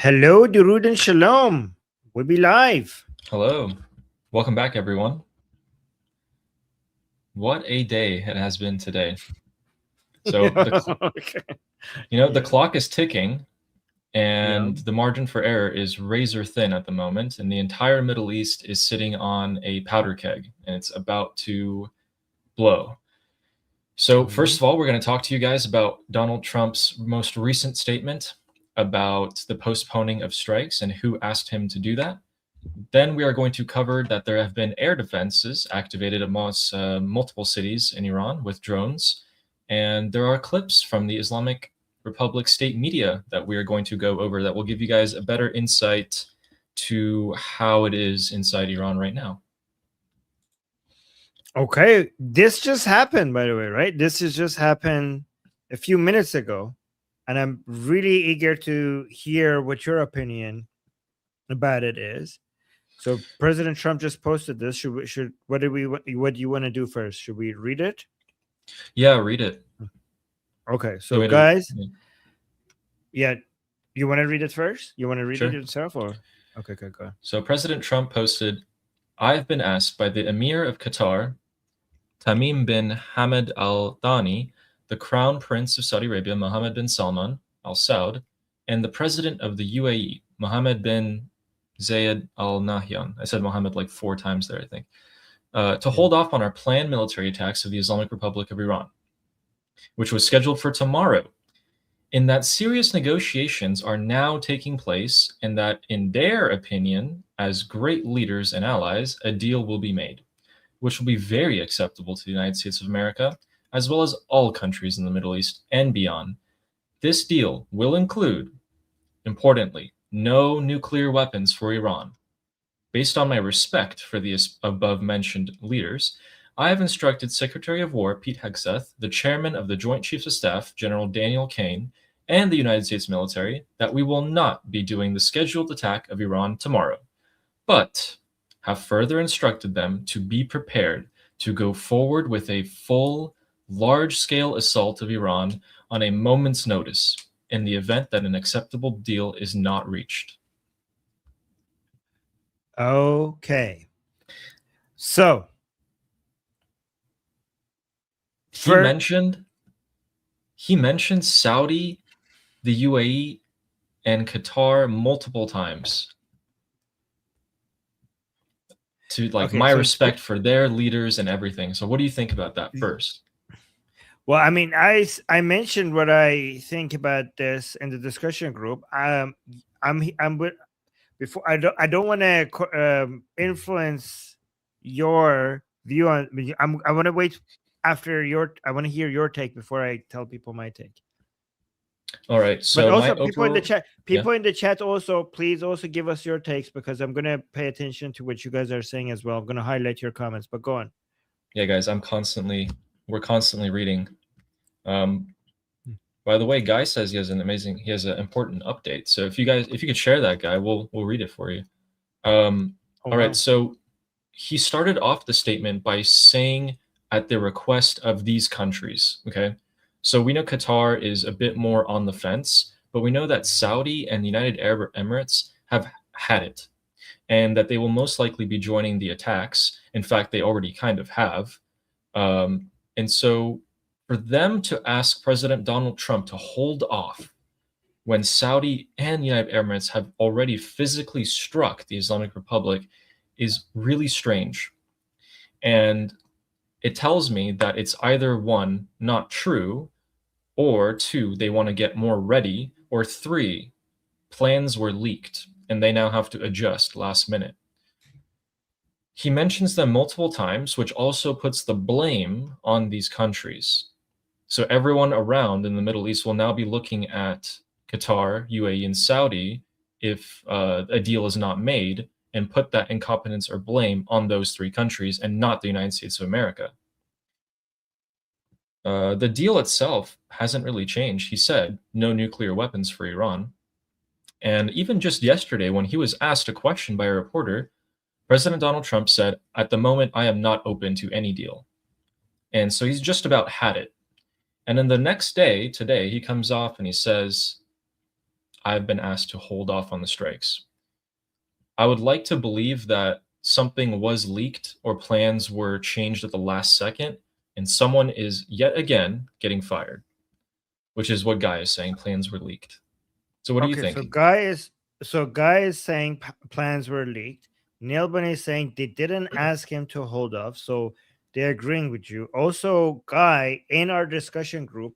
Hello, Durud and Shalom. We'll be live. Hello. Welcome back, everyone. What a day it has been today. So Okay. the Yeah. clock is ticking Yeah. and the margin for error is razor thin at the moment, and the entire Middle East is sitting on a powder keg and it's about to blow. So first of all, we're going to talk to you guys about Donald Trump's most recent statement about the postponing of strikes and who asked him to do that. Then we are going to cover that there have been air defenses activated amongst multiple cities in Iran with drones. And there are clips from the Islamic Republic state media that we are going to go over that will give you guys a better insight to how it is inside Iran right now. Okay. This just happened, by the way, right? This has just happened a few minutes ago. And I'm really eager to hear what your opinion about it is. So President Trump just posted this. What do you want to do first? Should we read it? Yeah, read it. Okay. So guys, yeah. You want to read it first? You want to read Sure. it yourself or okay, go. So President Trump posted, "I've been asked by the Emir of Qatar, Tamim bin Hamad Al Thani, the Crown Prince of Saudi Arabia, Mohammed bin Salman Al Saud, and the President of the UAE, Mohammed bin Zayed Al Nahyan." I said Mohammed like 4 times there, I think. To hold off on our planned military attacks of the Islamic Republic of Iran, which was scheduled for tomorrow. In that serious negotiations are now taking place, and that, in their opinion, as great leaders and allies, a deal will be made, which will be very acceptable to the United States of America, as well as all countries in the Middle East and beyond. This deal will include, importantly, no nuclear weapons for Iran. Based on my respect for the above-mentioned leaders, I have instructed Secretary of War Pete Hegseth, the Chairman of the Joint Chiefs of Staff, General Daniel Kane, and the United States military that we will not be doing the scheduled attack of Iran tomorrow, but have further instructed them to be prepared to go forward with a full, large-scale assault of Iran on a moment's notice in the event that an acceptable deal is not reached. Okay. So he mentioned Saudi, the UAE, and Qatar multiple times. To my respect for their leaders and everything. So what do you think about that first? Well, I mean, I mentioned what I think about this in the discussion group. I'm with before I don't want to influence your view on. I want to wait after I want to hear your take before I tell people my take. All right. So, but also people in the chat also, please also give us your takes, because I'm going to pay attention to what you guys are saying as well. I'm going to highlight your comments, but go on. Yeah, guys, we're constantly reading. By the way, Guy says he has an important update. So if you could share that, Guy, we'll read it for you. All right. So he started off the statement by saying, at the request of these countries. Okay. So we know Qatar is a bit more on the fence, but we know that Saudi and the United Arab Emirates have had it, and that they will most likely be joining the attacks. In fact, they already kind of have. And so for them to ask President Donald Trump to hold off when Saudi and the United Arab Emirates have already physically struck the Islamic Republic is really strange. And it tells me that it's either 1, not true, or 2, they want to get more ready, or 3, plans were leaked and they now have to adjust last minute. He mentions them multiple times, which also puts the blame on these countries. So everyone around in the Middle East will now be looking at Qatar, UAE, and Saudi if a deal is not made, and put that incompetence or blame on those 3 countries and not the United States of America. The deal itself hasn't really changed. He said no nuclear weapons for Iran. And even just yesterday, when he was asked a question by a reporter, President Donald Trump said, "At the moment, I am not open to any deal." And so he's just about had it. And then the next day, today, he comes off and he says, I've been asked to hold off on the strikes. I would like to believe that something was leaked or plans were changed at the last second, and someone is yet again getting fired, which is what Guy is saying. Plans were leaked. So what do you Okay, think? Guy is saying plans were leaked. Nilban is saying they didn't ask him to hold off, so they're agreeing with you. Also, Guy in our discussion group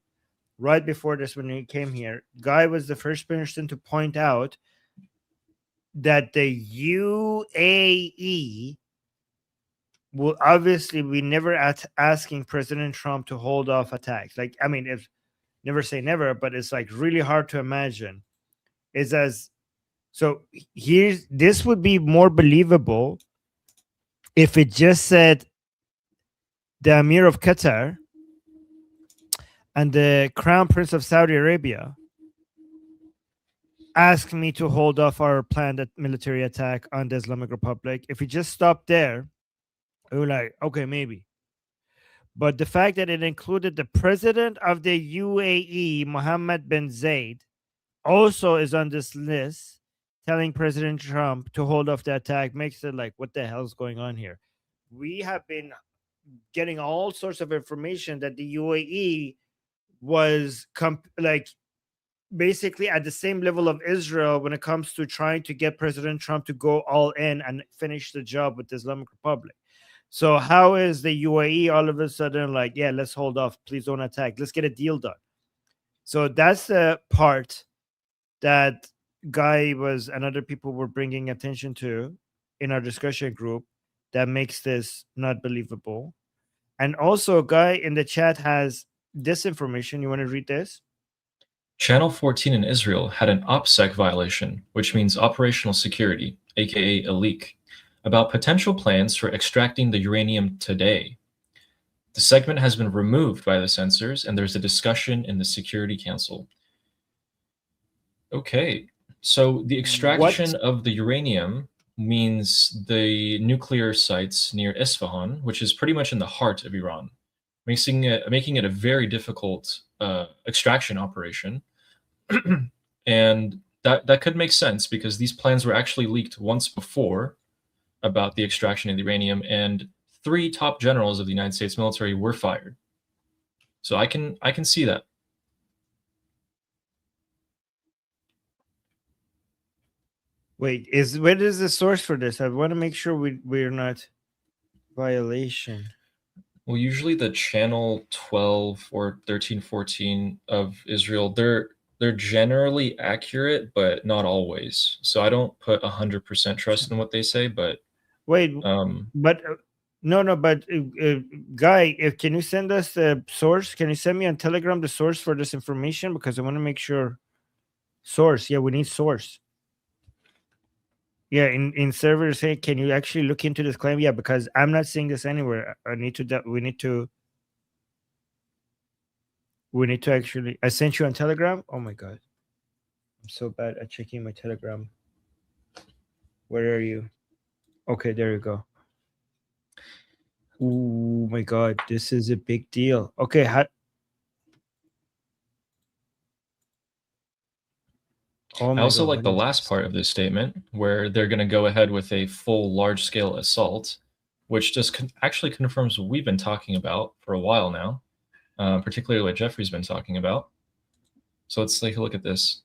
right before this when he came here, Guy was the first person to point out that the UAE will obviously be never asking President Trump to hold off attacks. Like, I mean, if never say never, but it's like really hard to imagine. Is as so here's this would be more believable if it just said the Emir of Qatar and the Crown Prince of Saudi Arabia asked me to hold off our planned military attack on the Islamic Republic. If we just stopped there, we were like, okay, maybe. But the fact that it included the president of the UAE, Mohammed bin Zayed, also is on this list, telling President Trump to hold off the attack makes it like, what the hell is going on here? We have been getting all sorts of information that the UAE was like basically at the same level of Israel when it comes to trying to get President Trump to go all in and finish the job with the Islamic Republic. So how is the UAE all of a sudden like, yeah, let's hold off, please don't attack, let's get a deal done? So that's the part that Guy was and other people were bringing attention to in our discussion group that makes this not believable. And also, Guy in the chat has this information. You want to read this? Channel 14 in Israel had an OPSEC violation, which means operational security, aka a leak, about potential plans for extracting the uranium today. The segment has been removed by the censors, and there's a discussion in the Security Council. Okay, so the extraction of the uranium means the nuclear sites near Isfahan, which is pretty much in the heart of Iran, making it a very difficult extraction operation. And that could make sense because these plans were actually leaked once before about the extraction of the uranium, and 3 top generals of the United States military were fired. So I can see that. Wait, where is the source for this? I want to make sure we're not violation. Well, usually the channel 12 or 13, 14 of Israel, they're generally accurate, but not always. So I don't put 100% trust in what they say, but wait, but no, but Guy, can you send us the source? Can you send me on Telegram the source for this information? Because I want to make sure. Source, yeah, we need source. Yeah, in servers, hey, can you actually look into this claim? Yeah, because I'm not seeing this anywhere. We need to actually. I sent you on Telegram. Oh my god, I'm so bad at checking my Telegram. Where are you? Okay, there you go. Oh my god, this is a big deal. Okay, I also like the last part of this statement where they're going to go ahead with a full large-scale assault, which just actually confirms what we've been talking about for a while now, particularly what Jeffrey's been talking about. So let's take a look at this.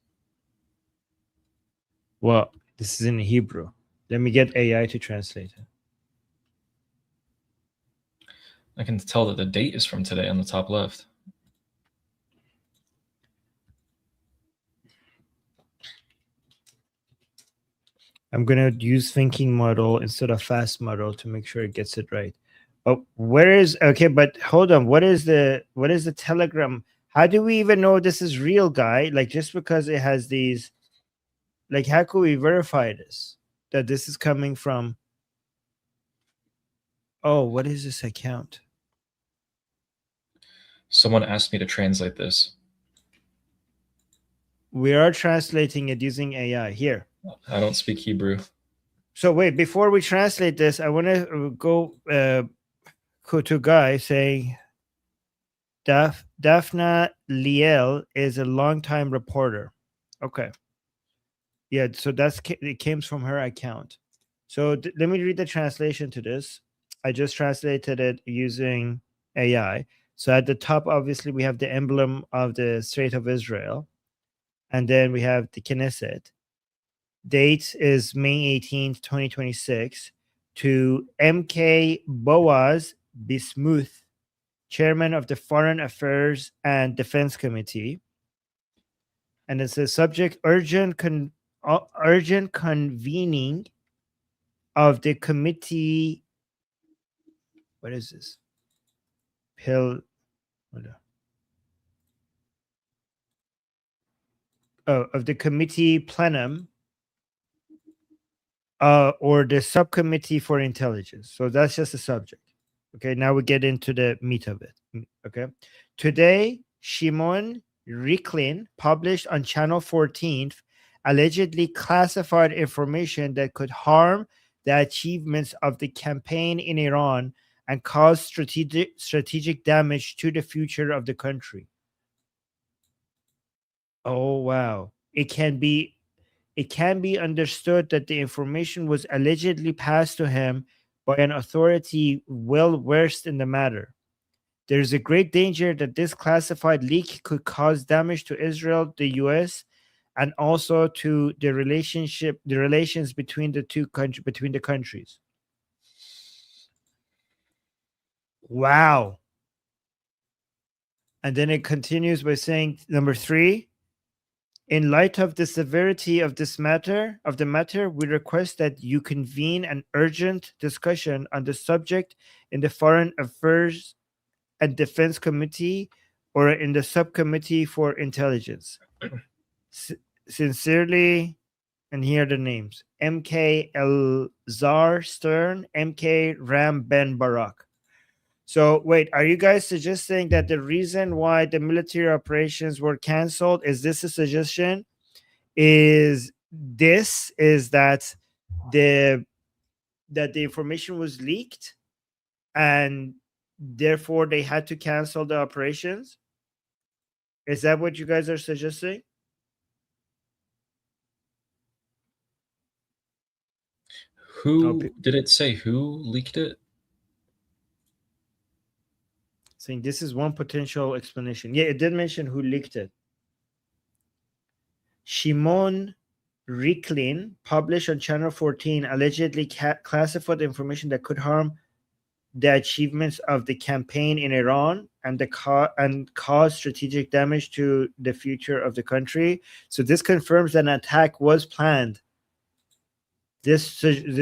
Well, this is in Hebrew. Let me get AI to translate it. I can tell that the date is from today on the top left. I'm going to use thinking model instead of fast model to make sure it gets it right. Oh, where is, okay, but hold on. What is the Telegram? How do we even know this is real, Guy? Like, just because it has these, like, how could we verify this? That this is coming from, oh, what is this account? Someone asked me to translate this. We are translating it using AI here. I don't speak Hebrew. So wait, before we translate this, I want to go to Guy saying Daphna Liel is a longtime reporter. Okay. Yeah, so it came from her account. So let me read the translation to this. I just translated it using AI. So at the top, obviously, we have the emblem of the State of Israel, and then we have the Knesset. Date is May 18th, 2026, to MK Boaz Bismuth, Chairman of the Foreign Affairs and Defense Committee. And it says subject urgent convening of the committee. What is this? Pill. Of the committee plenum, or the subcommittee for intelligence. So that's just a subject. Okay, now we get into the meat of it. Okay, today Shimon Riklin published on Channel 14 allegedly classified information that could harm the achievements of the campaign in Iran and cause strategic damage to the future of the country. Oh wow. It can be understood that the information was allegedly passed to him by an authority well versed in the matter. There is a great danger that this classified leak could cause damage to Israel, the US, and also to the relations between between the countries. Wow. And then it continues by saying, number 3, in light of the severity of the matter, we request that you convene an urgent discussion on the subject in the Foreign Affairs and Defense Committee or in the Subcommittee for Intelligence. Sincerely, and here are the names: MK Elzar Stern, MK Ram Ben Barak. So wait, are you guys suggesting that the reason why the military operations were canceled, is this a suggestion? Is that the information was leaked and therefore they had to cancel the operations? Is that what you guys are suggesting? Who did it say who leaked it? Saying this is one potential explanation. Yeah, it did mention who leaked it. Shimon Riklin published on Channel 14 allegedly classified information that could harm the achievements of the campaign in Iran and cause strategic damage to the future of the country. So this confirms that an attack was planned. This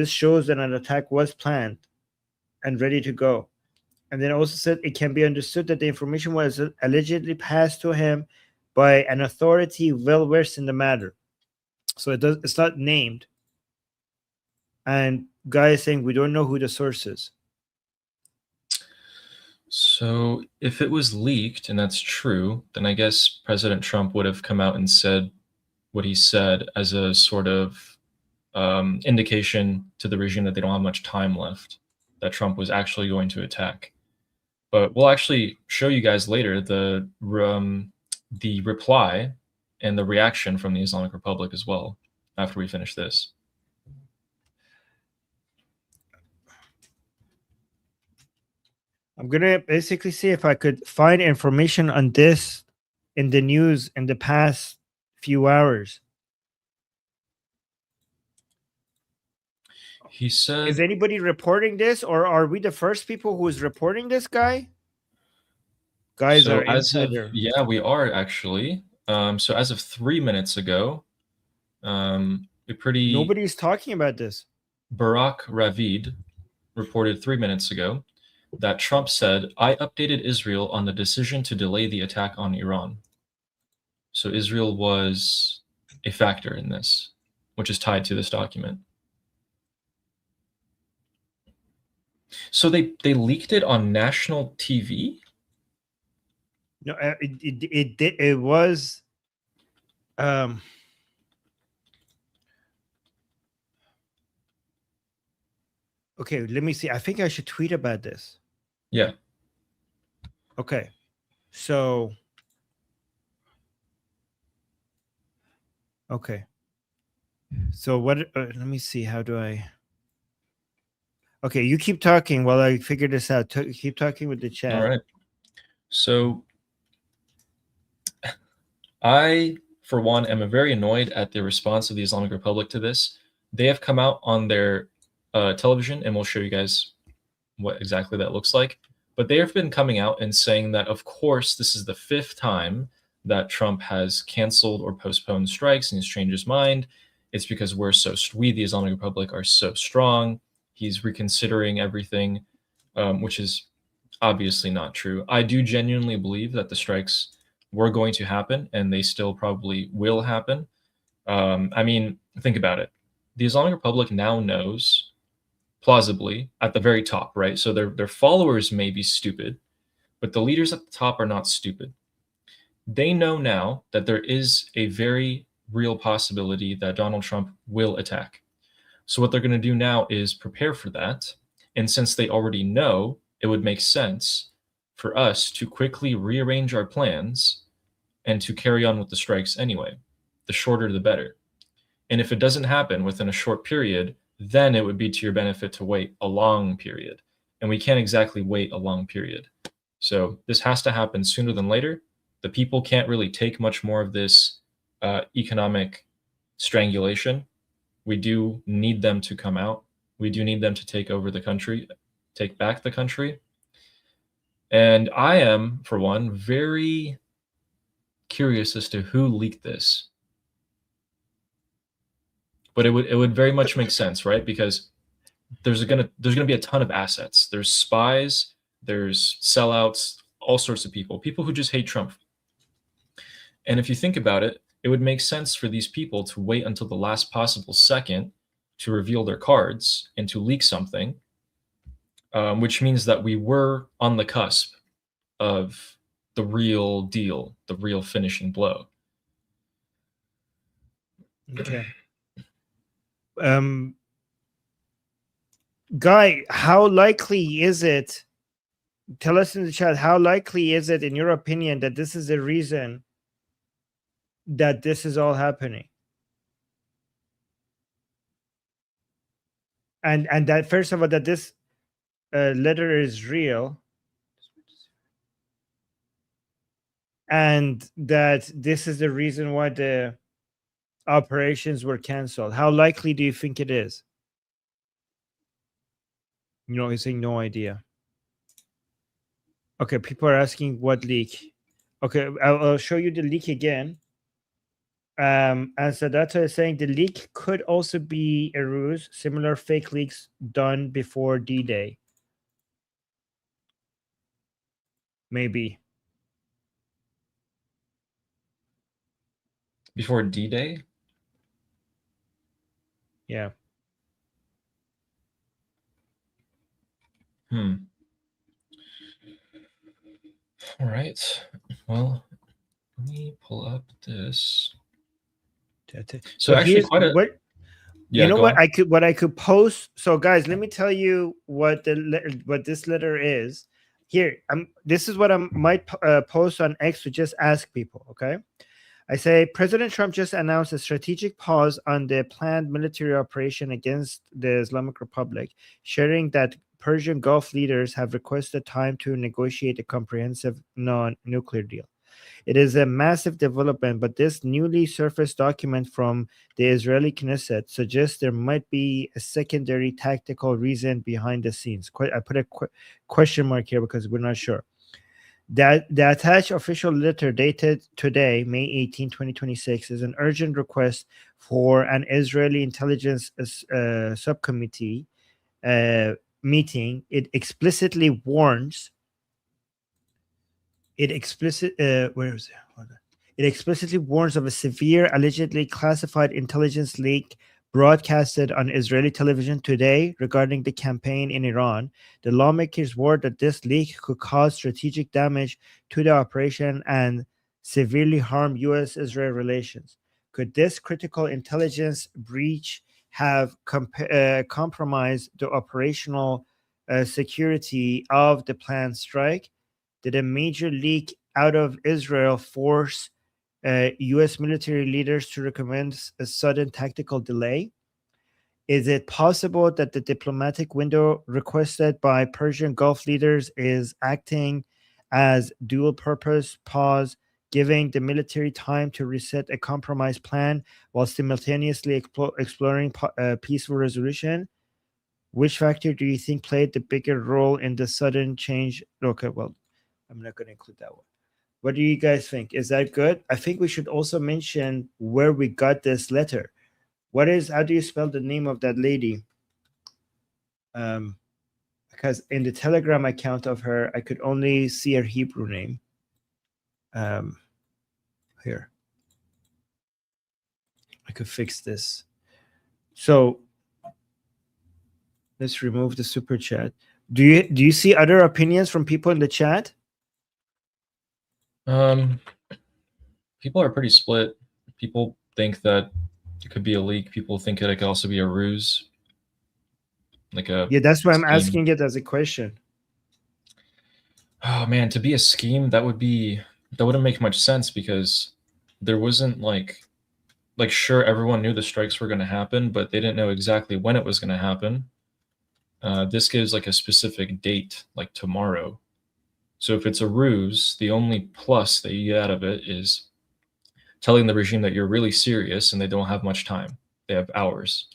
shows that an attack was planned and ready to go. And then also said it can be understood that the information was allegedly passed to him by an authority well versed in the matter. So it's not named. And guy is saying we don't know who the source is. So if it was leaked and that's true, then I guess President Trump would have come out and said what he said as a sort of indication to the regime that they don't have much time left, that Trump was actually going to attack. But we'll actually show you guys later the reply and the reaction from the Islamic Republic as well after we finish this. I'm going to basically see if I could find information on this in the news in the past few hours. He said, is anybody reporting this, or are we the first people who is reporting this guy? Guys so are insider. Yeah, we are actually. So as of 3 minutes ago, nobody's talking about this. Barak Ravid reported 3 minutes ago that Trump said, I updated Israel on the decision to delay the attack on Iran. So Israel was a factor in this, which is tied to this document. So they leaked it on national TV? No, it was okay, let me see. I think I should tweet about this. Yeah. Okay. So okay. So what? Let me see. How do I? Okay, you keep talking while I figure this out. Keep talking with the All chat. right. So I, for one, am very annoyed at the response of the Islamic Republic to this. They have come out on their television, and we'll show you guys what exactly that looks like. But they have been coming out and saying that, of course, this is the fifth time that Trump has canceled or postponed strikes and he's changed his mind. It's because we, the Islamic Republic, are so strong. He's reconsidering everything, which is obviously not true. I do genuinely believe that the strikes were going to happen and they still probably will happen. I mean, think about it. The Islamic Republic now knows, plausibly, at the very top, right? So their followers may be stupid, but the leaders at the top are not stupid. They know now that there is a very real possibility that Donald Trump will attack. So what they're going to do now is prepare for that. And since they already know, it would make sense for us to quickly rearrange our plans and to carry on with the strikes anyway. The shorter, the better. And if it doesn't happen within a short period, then it would be to your benefit to wait a long period. And we can't exactly wait a long period. So this has to happen sooner than later. The people can't really take much more of this economic strangulation. We do need them to come out. We do need them to take over the country, take back the country. And I am, for one, very curious as to who leaked this. But it would very much make sense, right? Because there's gonna be a ton of assets. There's spies, there's sellouts, all sorts of people who just hate Trump. And if you think about it, it would make sense for these people to wait until the last possible second to reveal their cards and to leak something, which means that we were on the cusp of the real deal, the real finishing blow. Okay. Guy, how likely is it? Tell us in the chat, how likely is it, in your opinion, that this is the reason that this is all happening? And that, first of all, that this letter is real, and that this is the reason why the operations were canceled. How likely do you think it is? He's saying no idea. Okay, people are asking what leak. Okay, I'll show you the leak again. And Sadata is saying the leak could also be a ruse, similar fake leaks done before D-Day. Maybe. Before D-Day? Yeah. All right. Well, let me pull up this. So actually, quite a what yeah. You know Go what on. I could post. So guys, let me tell you what what this letter is. Here, this is what I might post on X to just ask people. Okay, I say President Trump just announced a strategic pause on the planned military operation against the Islamic Republic, sharing that Persian Gulf leaders have requested time to negotiate a comprehensive non-nuclear deal. It is a massive development, but this newly surfaced document from the Israeli Knesset suggests there might be a secondary tactical reason behind the scenes. I put a question mark here because we're not sure. That the attached official letter dated today, May 18, 2026, is an urgent request for an Israeli intelligence subcommittee meeting. It explicitly warns. Where is it? Hold on. It explicitly warns of a severe, allegedly classified intelligence leak broadcasted on Israeli television today regarding the campaign in Iran. The lawmakers warned that this leak could cause strategic damage to the operation and severely harm U.S.-Israel relations. Could this critical intelligence breach have compromised the operational security of the planned strike? Did a major leak out of Israel force U.S. military leaders to recommend a sudden tactical delay? Is it possible that the diplomatic window requested by Persian Gulf leaders is acting as dual purpose pause, giving the military time to reset a compromise plan while simultaneously exploring peaceful resolution? Which factor do you think played the bigger role in the sudden change? Okay, well, I'm not going to include that one. What do you guys think? Is that good? I think we should also mention where we got this letter. How do you spell the name of that lady? Because in the Telegram account of her, I could only see her Hebrew name. Here. I could fix this. So let's remove the super chat. Do you see other opinions from people in the chat? People are pretty split. People think that it could be a leak. People think that it could also be a ruse. Yeah, that's why I'm asking it as a question. Oh man, to be a scheme, that wouldn't make much sense because there wasn't like sure, everyone knew the strikes were going to happen, but they didn't know exactly when it was going to happen. This gives like a specific date, like tomorrow. So if it's a ruse, the only plus that you get out of it is telling the regime that you're really serious and they don't have much time. They have hours.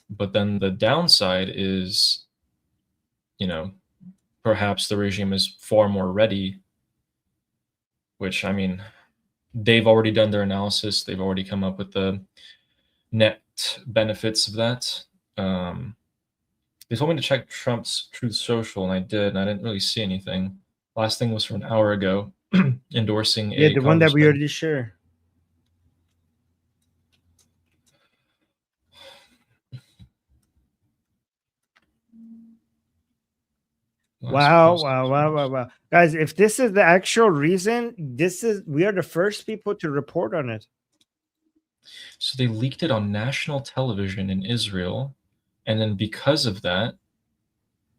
But then the downside is, perhaps the regime is far more ready, which, I mean, they've already done their analysis. They've already come up with the net benefits of that. They told me to check Trump's Truth Social, and I did, and I didn't really see anything. Last thing was from an hour ago, endorsing the one that we congressman. already shared. Wow. Guys, if this is the actual reason, we are the first people to report on it. So they leaked it on national television in Israel, and then because of that,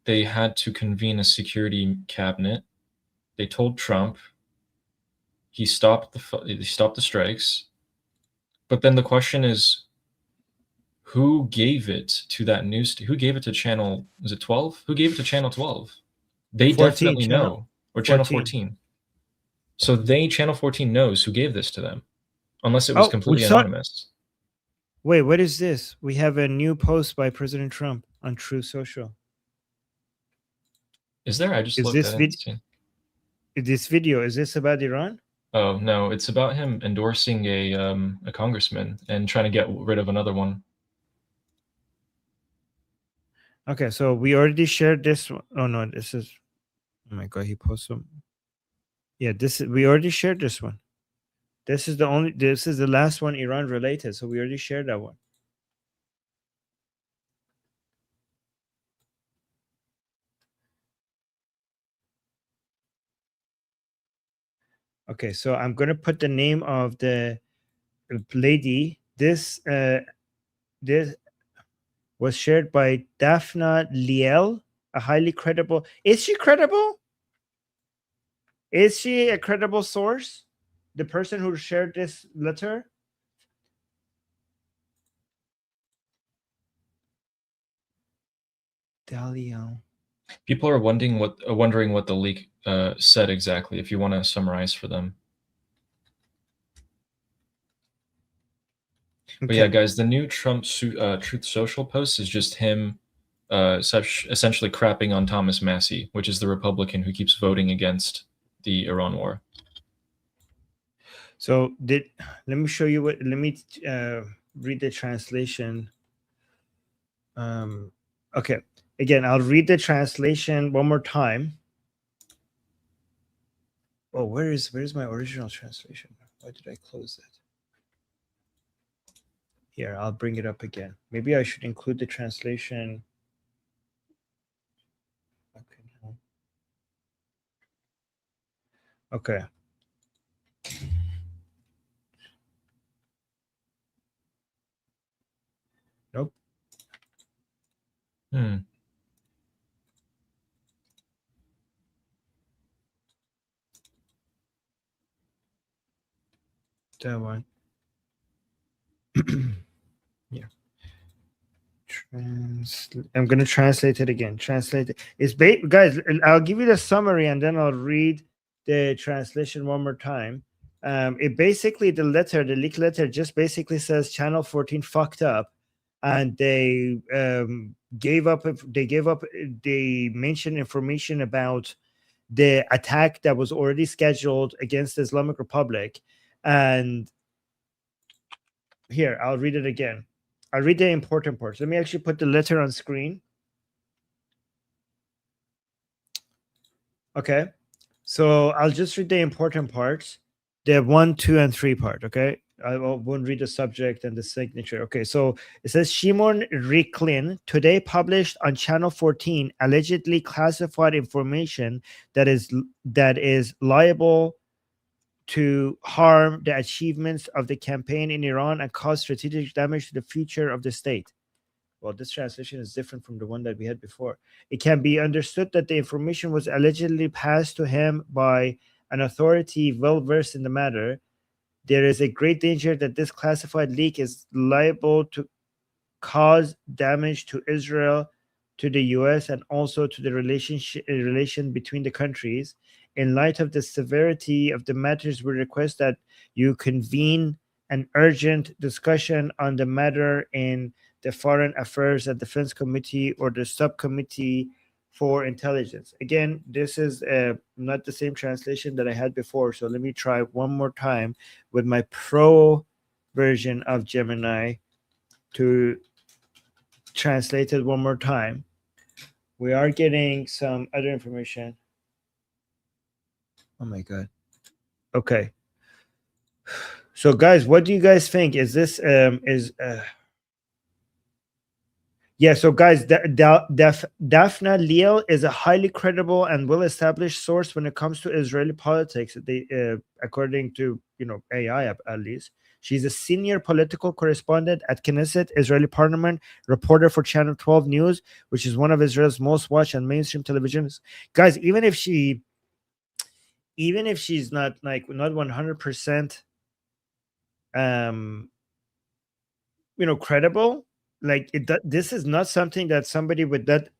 they had to convene a security cabinet. They told Trump. He stopped the strikes. But then the question is, who gave it to that news? Who gave it to channel? Was it 12? Who gave it to channel 12? They 14, definitely know, or channel 14. So channel 14 knows who gave this to them, unless it was completely anonymous. Wait, what is this? We have a new post by President Trump on True Social. Is there? I just looked at it. This video, is this about Iran? Oh no, it's about him endorsing a congressman and trying to get rid of another one. Okay, so we already shared this one. Oh no, this is. Oh my god, he posted some. Yeah, we already shared this one. This is the last one Iran related, so we already shared that one. Okay, so I'm gonna put the name of the lady. This was shared by Daphna Liel, a highly credible. Is she credible? Is she a credible source? The person who shared this letter? Daliel. People are wondering what the leak said exactly. If you want to summarize for them. Okay. But yeah, guys, the new Trump Truth Social post is just him essentially crapping on Thomas Massie, which is the Republican who keeps voting against the Iran war. So let me show you let me read the translation. Okay, again, I'll read the translation one more time. Oh, where's my original translation? Why did I close it? Here, I'll bring it up again. Maybe I should include the translation. Okay. No. Okay. Nope. That one. Yeah. I'm going to translate it again. Translate it. Guys, I'll give you the summary and then I'll read the translation one more time. It basically, the leaked letter just basically says Channel 14 fucked up and they gave up. They mentioned information about the attack that was already scheduled against the Islamic Republic. And here, I'll read it again. I'll read the important parts. Let me actually put the letter on screen. Okay. So I'll just read the important parts, the 1, 2, and 3 part. Okay. Won't read the subject and the signature. Okay. So it says Shimon Riklin today published on Channel 14 allegedly classified information that is liable to harm the achievements of the campaign in Iran and cause strategic damage to the future of the state. Well, this translation is different from the one that we had before. It can be understood that the information was allegedly passed to him by an authority well versed in the matter. There is a great danger that this classified leak is liable to cause damage to Israel, to the US, and also to the relation between the countries. In light of the severity of the matters, we request that you convene an urgent discussion on the matter in the Foreign Affairs and Defense Committee or the Subcommittee for Intelligence. Again, this is not the same translation that I had before, so let me try one more time with my pro version of Gemini to translate it one more time. We are getting some other information. Oh my god. Okay. So guys, what do you guys think? Is this yeah, so guys, Daphna Liel is a highly credible and well-established source when it comes to Israeli politics. They, according to AI at least, she's a senior political correspondent at Knesset, Israeli Parliament, reporter for Channel 12 News, which is one of Israel's most watched and mainstream televisions. Guys, even if she's not not 100% credible, this is not something that somebody with that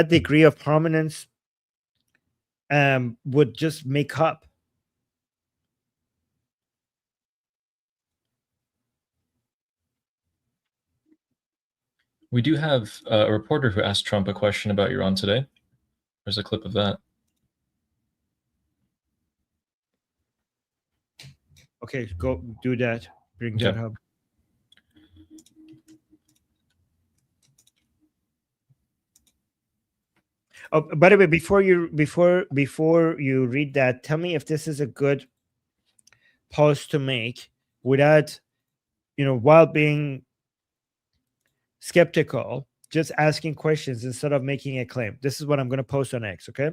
degree of prominence would just make up. We do have a reporter who asked Trump a question about Iran today. There's a clip of that. Okay, go do that. Bring that up. Oh, by the way, before you read that, tell me if this is a good post to make without, while being skeptical, just asking questions instead of making a claim. This is what I'm going to post on X, okay?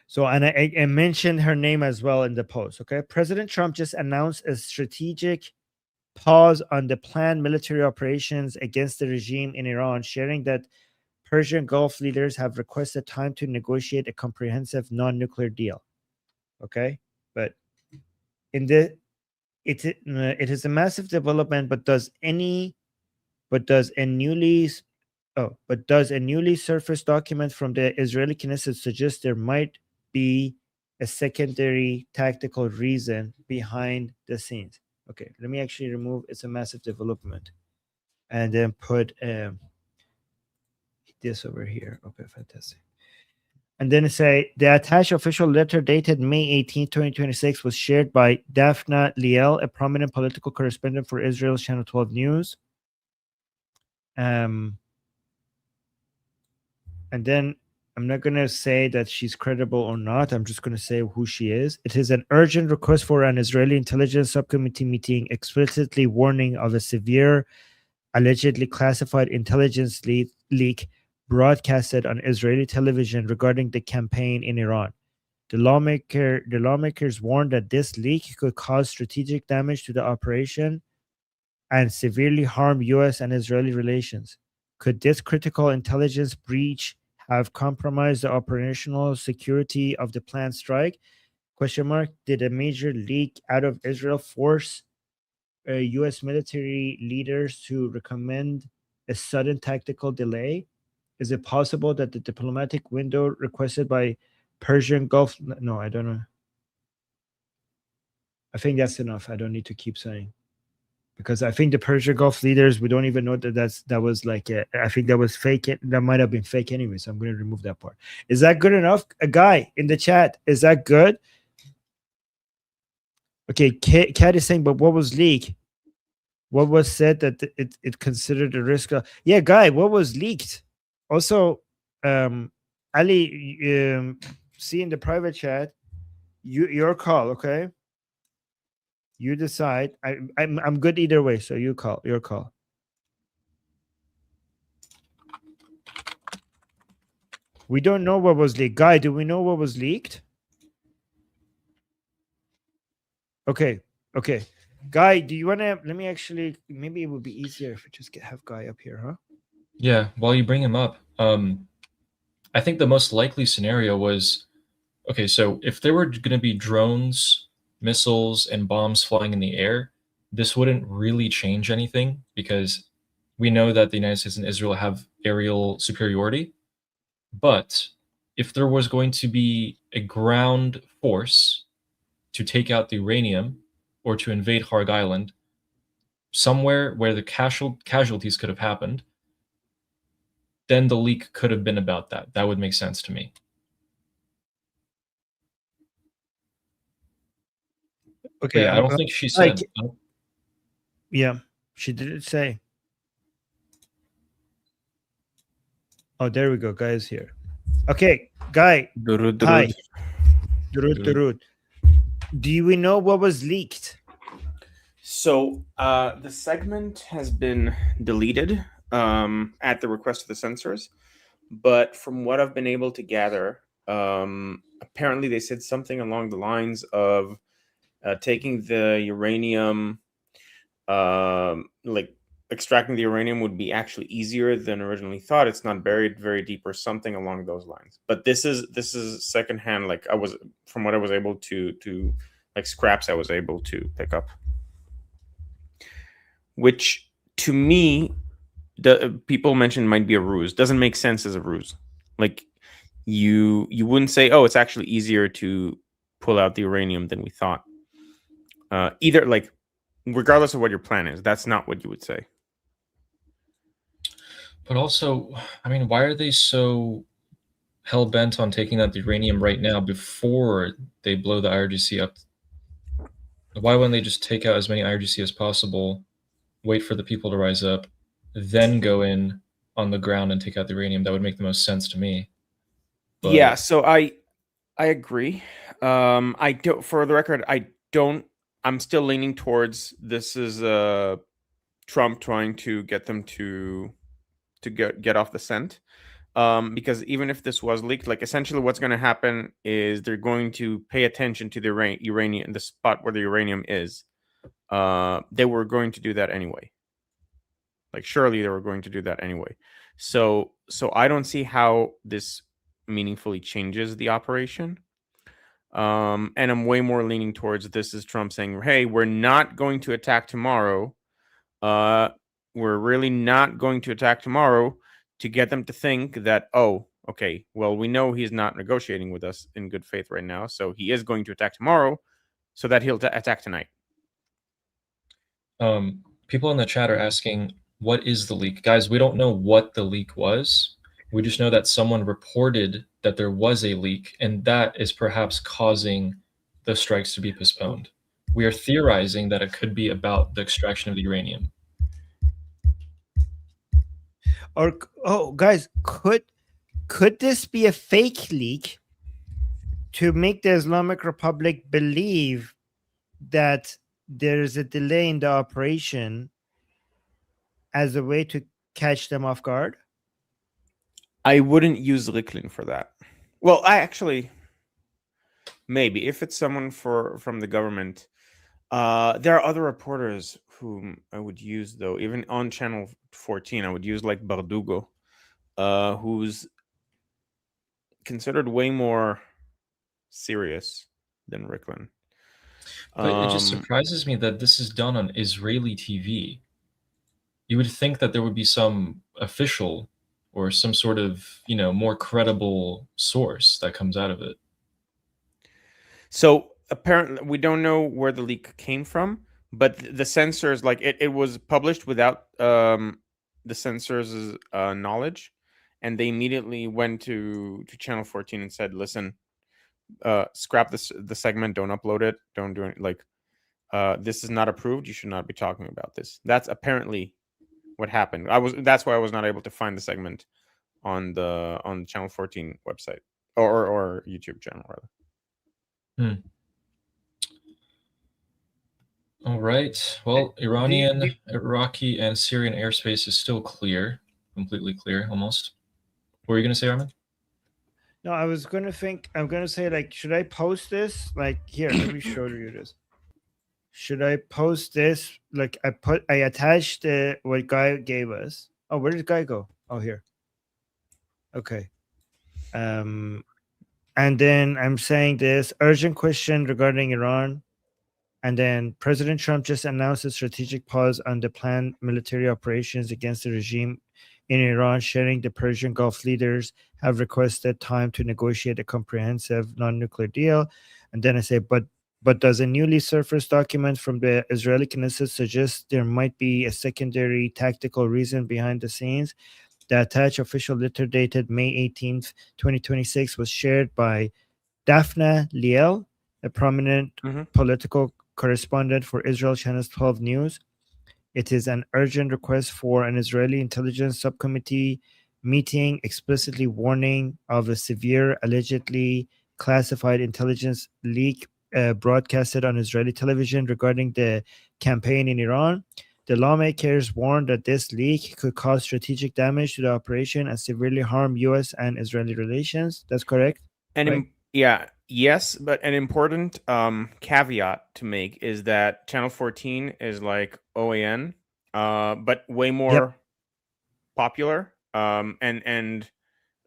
So, and I mentioned her name as well in the post, okay? President Trump just announced a strategic pause on the planned military operations against the regime in Iran, sharing that Persian Gulf leaders have requested time to negotiate a comprehensive non-nuclear deal. Okay, but it is a massive development. But does a newly surfaced document from the Israeli Knesset suggest there might be a secondary tactical reason behind the scenes? Okay, let me actually remove "it's a massive development" and then put this over here. Okay, fantastic. And then say the attached official letter dated May 18, 2026 was shared by Daphna Liel, a prominent political correspondent for Israel's Channel 12 News. And then I'm not going to say that she's credible or not. I'm just going to say who she is. It is an urgent request for an Israeli intelligence subcommittee meeting explicitly warning of a severe, allegedly classified intelligence leak broadcasted on Israeli television regarding the campaign in Iran. The lawmakers warned that this leak could cause strategic damage to the operation and severely harm U.S. and Israeli relations. Could this critical intelligence breach have compromised the operational security of the planned strike? Question mark. Did a major leak out of Israel force U.S. military leaders to recommend a sudden tactical delay? Is it possible that the diplomatic window requested by Persian Gulf? No, I don't know. I think that's enough. I don't need to keep saying, because I think the Persian Gulf leaders, we don't even know that was like I think that was fake. That might have been fake anyway. So I'm going to remove that part. Is that good enough? A guy in the chat, is that good? Okay, Kat is saying, but what was leaked? What was said that it considered a risk? Yeah, guy, what was leaked? Also, Ali, see in the private chat, your call, okay? You decide. I'm good either way, so you call. Your call. We don't know what was leaked. Guy, do we know what was leaked? Okay. Okay. Guy, do you want to let me actually, maybe it would be easier if we just have Guy up here, huh? Yeah, while you bring him up, I think the most likely scenario was, okay, so if there were going to be drones, missiles, and bombs flying in the air, this wouldn't really change anything because we know that the United States and Israel have aerial superiority. But if there was going to be a ground force to take out the uranium or to invade Harg Island, somewhere where the casualties could have happened, then the leak could have been about that. That would make sense to me. Okay. Yeah, I don't think she said. Yeah, she didn't say. Oh, there we go. Guy is here. Okay, Guy. Durud, Hi. durud. Durud. Do we know what was leaked? So the segment has been deleted at the request of the censors, but from what I've been able to gather, apparently they said something along the lines of taking the uranium, like extracting the uranium would be actually easier than originally thought. It's not buried very deep or something along those lines. But this is secondhand. Like from what I was able to like scraps I was able to pick up, which to me, the people mentioned might be a ruse. Doesn't make sense as a ruse. Like you wouldn't say, oh, it's actually easier to pull out the uranium than we thought. Either like, regardless of what your plan is, that's not what you would say. But also, I mean, why are they so hell bent on taking out the uranium right now before they blow the IRGC up? Why wouldn't they just take out as many IRGC as possible, wait for the people to rise up, then go in on the ground and take out the uranium? That would make the most sense to me. But yeah, so I agree. I don't. For the record, I don't. I'm still leaning towards this is Trump trying to get them to get off the scent. Because even if this was leaked, like essentially what's going to happen is they're going to pay attention to the uranium, the spot where the uranium is. They were going to do that anyway. Like surely they were going to do that anyway. So I don't see how this meaningfully changes the operation. And I'm way more leaning towards this is Trump saying, hey, we're not going to attack tomorrow. We're really not going to attack tomorrow, to get them to think that, oh, okay, well, we know he's not negotiating with us in good faith right now, so he is going to attack tomorrow so that he'll attack tonight. People in the chat are asking, what is the leak? Guys, we don't know what the leak was. We just know that someone reported that there was a leak, and that is perhaps causing the strikes to be postponed. We are theorizing that it could be about the extraction of the uranium. Or guys, could this be a fake leak to make the Islamic Republic believe that there is a delay in the operation as a way to catch them off guard? I wouldn't use Ricklin for that. Well, I actually maybe if it's someone from the government. There are other reporters whom I would use, though. Even on Channel 14, I would use like Bardugo, who's considered way more serious than Ricklin. But it just surprises me that this is done on Israeli TV. You would think that there would be some official or some sort of, more credible source that comes out of it. So apparently, we don't know where the leak came from, but the censors, like it was published without the censors' knowledge, and they immediately went to Channel 14 and said, "Listen, scrap the segment, don't upload it, don't do it. Like, this is not approved. You should not be talking about this." That's apparently what happened. That's why I was not able to find the segment on the Channel 14 website or YouTube channel rather. All right. Well, Iranian, Iraqi, and Syrian airspace is still clear, completely clear, almost. What were you going to say, Armin? No, I'm going to say, like, should I post this? Like, here, let me show you this. Should I post this? Like, I attached what Guy gave us. Oh, where did Guy go? Oh, here. Okay. And then I'm saying this urgent question regarding Iran. And then President Trump just announced a strategic pause on the planned military operations against the regime in Iran, sharing the Persian Gulf leaders have requested time to negotiate a comprehensive non-nuclear deal. And then I say, but does a newly surfaced document from the Israeli Knesset suggest there might be a secondary tactical reason behind the scenes? The attached official letter dated May 18th, 2026 was shared by Daphne Liel, a prominent political correspondent for Israel Channel 12 News. It is an urgent request for an Israeli intelligence subcommittee meeting, explicitly warning of a severe, allegedly classified intelligence leak broadcasted on Israeli television regarding the campaign in Iran. The lawmakers warned that this leak could cause strategic damage to the operation and severely harm U.S. and Israeli relations. That's correct? And right? Yes, but an important caveat to make is that Channel 14 is like OAN, but way more popular. And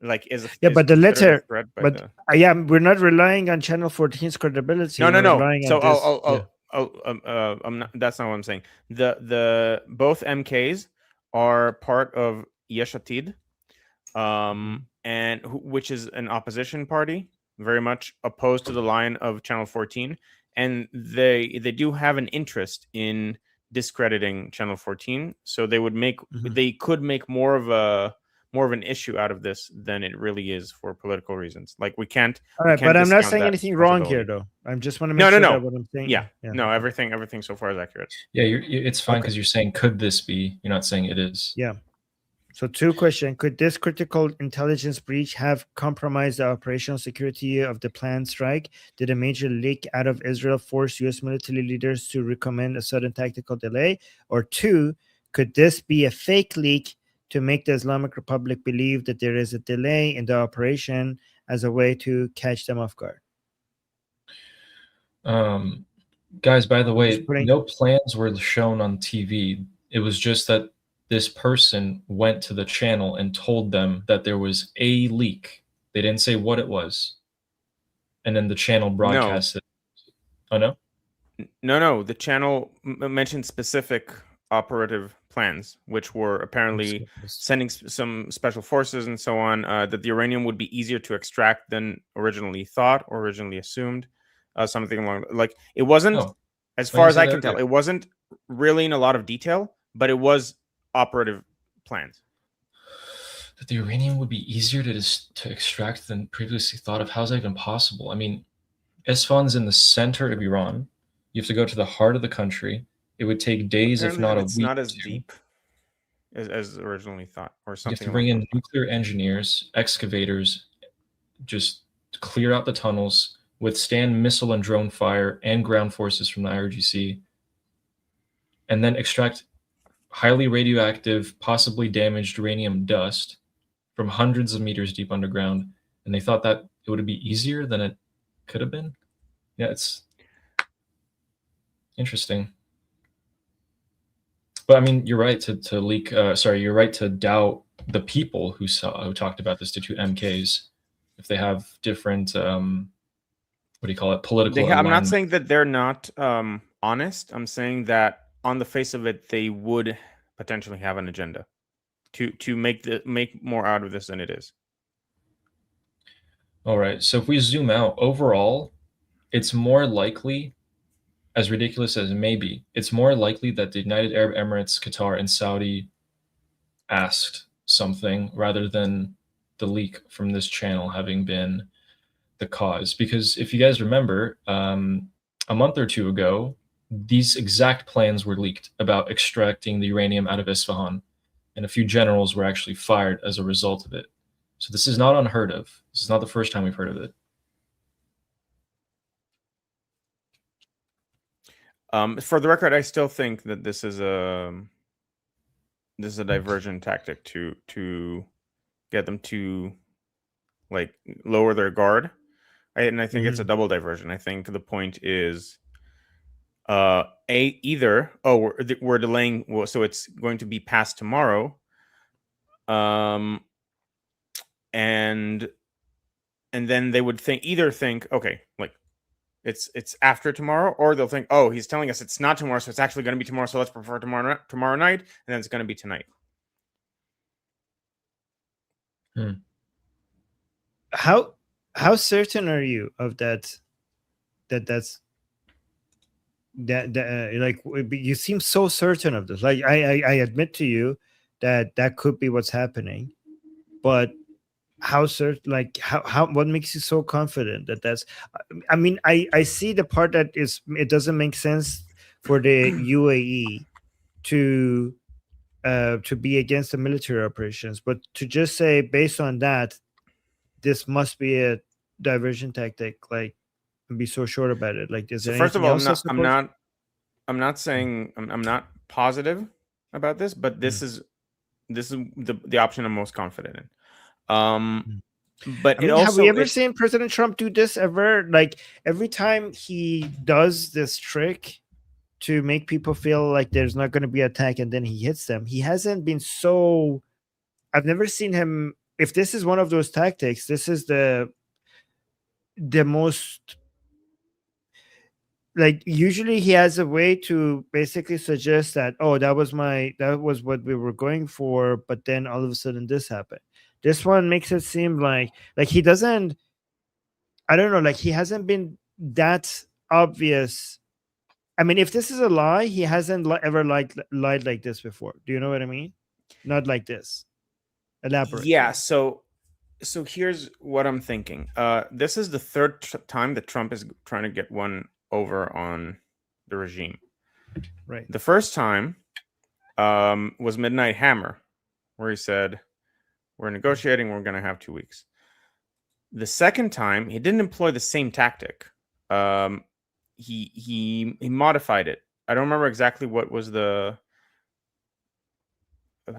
like but the letter, but we're not relying on Channel 14's credibility. No. So I'm not. That's not what I'm saying. The both MKs are part of Yesh Atid, and which is an opposition party, very much opposed to the line of Channel 14, and they do have an interest in discrediting Channel 14. So they would make they could make more of an issue out of this than it really is for political reasons. Like we can't. All right, but I'm not saying anything wrong here, though. I just want to make sure that what I'm saying. No, everything so far is accurate. Yeah, it's fine because you're saying could this be? You're not saying it is. Yeah. So 2 questions. Could this critical intelligence breach have compromised the operational security of the planned strike? Did a major leak out of Israel force U.S. military leaders to recommend a sudden tactical delay? Or 2, could this be a fake leak to make the Islamic Republic believe that there is a delay in the operation as a way to catch them off guard? Guys, by the way, no plans were shown on TV. It was just that this person went to the channel and told them that there was a leak. They didn't say what it was. And then the channel broadcasted. Oh, no? No. The channel mentioned specific operative plans, which were apparently sending some special forces and so on, that the uranium would be easier to extract than originally thought or originally assumed. Something along like it wasn't, as far as I can tell, it wasn't really in a lot of detail, but it was operative plans. That the uranium would be easier to extract than previously thought of. How's that even possible? I mean, Isfahan's in the center of Iran. You have to go to the heart of the country. It would take days, if not a week. It's not as deep as originally thought, or something. You have to bring in nuclear engineers, excavators, just clear out the tunnels, withstand missile and drone fire and ground forces from the IRGC, and then extract highly radioactive, possibly damaged uranium dust from hundreds of meters deep underground. And they thought that it would be easier than it could have been. Yeah, it's interesting. But I mean, you're right to leak. You're right to doubt the people who talked about this to 2 MKs if they have different what do you call it, political I'm not alignment. saying that they're not honest. I'm saying that on the face of it, they would potentially have an agenda to make more out of this than it is. All right. So if we zoom out, overall, it's more likely, as ridiculous as it may be, it's more likely that the United Arab Emirates, Qatar, and Saudi asked something rather than the leak from this channel having been the cause. Because if you guys remember, a month or two ago, these exact plans were leaked about extracting the uranium out of Isfahan, and a few generals were actually fired as a result of it. So this is not unheard of. This is not the first time we've heard of it. For the record, I still think that this is a diversion tactic to get them to like lower their guard. And I think it's a double diversion. I think the point is either we're delaying, well, so it's going to be past tomorrow, and then they would think okay, like it's after tomorrow, or they'll think, oh, he's telling us it's not tomorrow, so it's actually going to be tomorrow, so let's prefer tomorrow night, and then it's going to be tonight. How certain are you of that like you seem so certain of this? Like I admit to you that could be what's happening, but how certain, like how what makes you so confident that that's, I mean, I see the part that is, it doesn't make sense for the UAE to be against the military operations, but to just say based on that this must be a diversion tactic, like, and be so short about it. Like, is So there first of anything all, else? I'm not saying I'm not positive about this, but this is the option I'm most confident in. But I mean, have we ever seen President Trump do this ever? Like, every time he does this trick to make people feel like there's not going to be an attack and then he hits them, he hasn't been so, I've never seen him, if this is one of those tactics, this is the most, like, usually he has a way to basically suggest that, oh, that was what we were going for, but then all of a sudden this happened. This one makes it seem like he doesn't, I don't know, like he hasn't been that obvious. I mean, if this is a lie, he hasn't ever lied like this before. Do you know what I mean? Not like this. Elaborate. Yeah, so here's what I'm thinking. This is the third time that Trump is trying to get one over on the regime. Right. The first time was Midnight Hammer, where he said, we're negotiating, we're going to have 2 weeks. The second time, he didn't employ the same tactic. He modified it. I don't remember exactly what was the...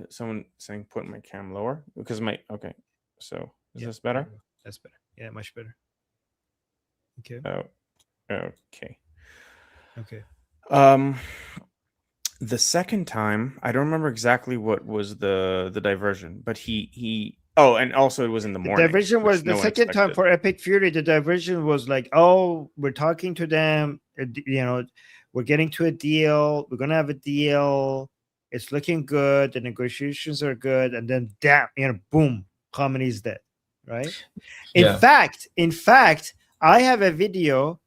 someone saying put my cam lower because okay. So is this better? That's better. Yeah, much better. Okay. Okay. Okay. The second time, I don't remember exactly what was the diversion, but he and also it was in the morning. The diversion was the second time for Epic Fury. The diversion was like, oh, we're talking to them, we're getting to a deal, we're gonna have a deal, it's looking good, the negotiations are good, and then boom, Khamenei's dead, right? In fact, I have a video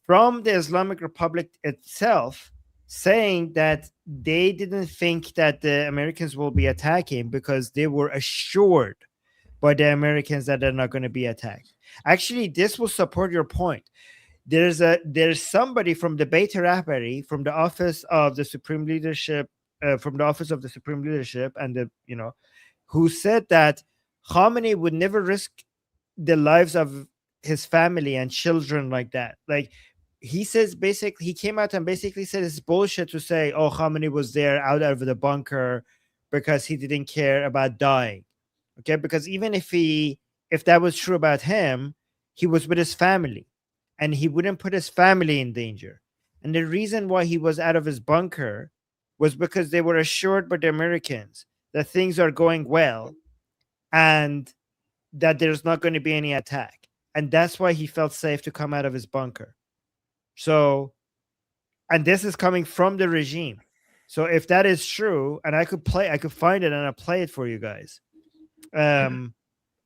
from the Islamic Republic itself saying that they didn't think that the Americans will be attacking because they were assured by the Americans that they're not going to be attacked. Actually, this will support your point. There's somebody from the Beit Rahbari, from the office of the Supreme Leadership, and who said that Khamenei would never risk the lives of his family and children like that. Like, he says, basically, he came out and basically said it's bullshit to say, oh, Khamenei was there out of the bunker because he didn't care about dying. Okay, because even if that was true about him, he was with his family and he wouldn't put his family in danger. And the reason why he was out of his bunker was because they were assured by the Americans that things are going well and that there's not going to be any attack. and that's why he felt safe to come out of his bunker. So, and this is coming from the regime. So if that is true, and I could find it and I'll play it for you guys. And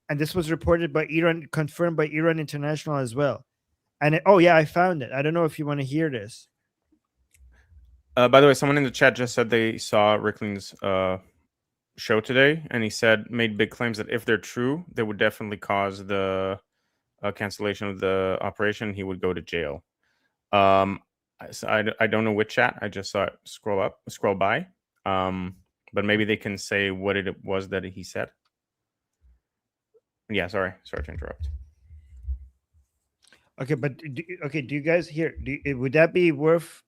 this was reported by Iran, confirmed by Iran International as well. And oh yeah, I found it. I don't know if you want to hear this. By the way, someone in the chat just said they saw Rickling's show today, and he made big claims that if they're true, they would definitely cause the cancellation of the operation. He would go to jail. I don't know which chat. I just saw it scroll by. But maybe they can say what it was that he said. Yeah, sorry to interrupt. Okay, but do you guys hear? Would that be worth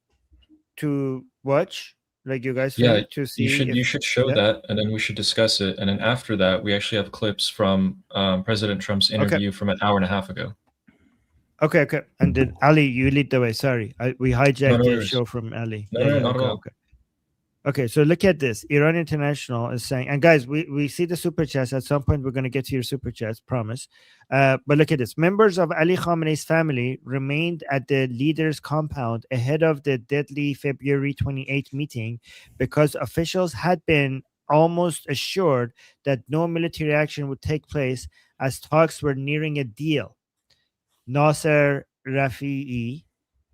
to watch? Like you guys think, to see? You should show that, and then we should discuss it. And then after that, we actually have clips from President Trump's interview from an hour and a half ago. Okay. And then Ali, you lead the way. Sorry, we hijacked the show from Ali. No, not at all. Okay, so look at this. Iran International is saying, and guys, we see the super chats. At some point, we're going to get to your super chats, promise. But look at this. Members of Ali Khamenei's family remained at the leader's compound ahead of the deadly February 28th meeting because officials had been almost assured that no military action would take place as talks were nearing a deal. Nasser Rafi'i,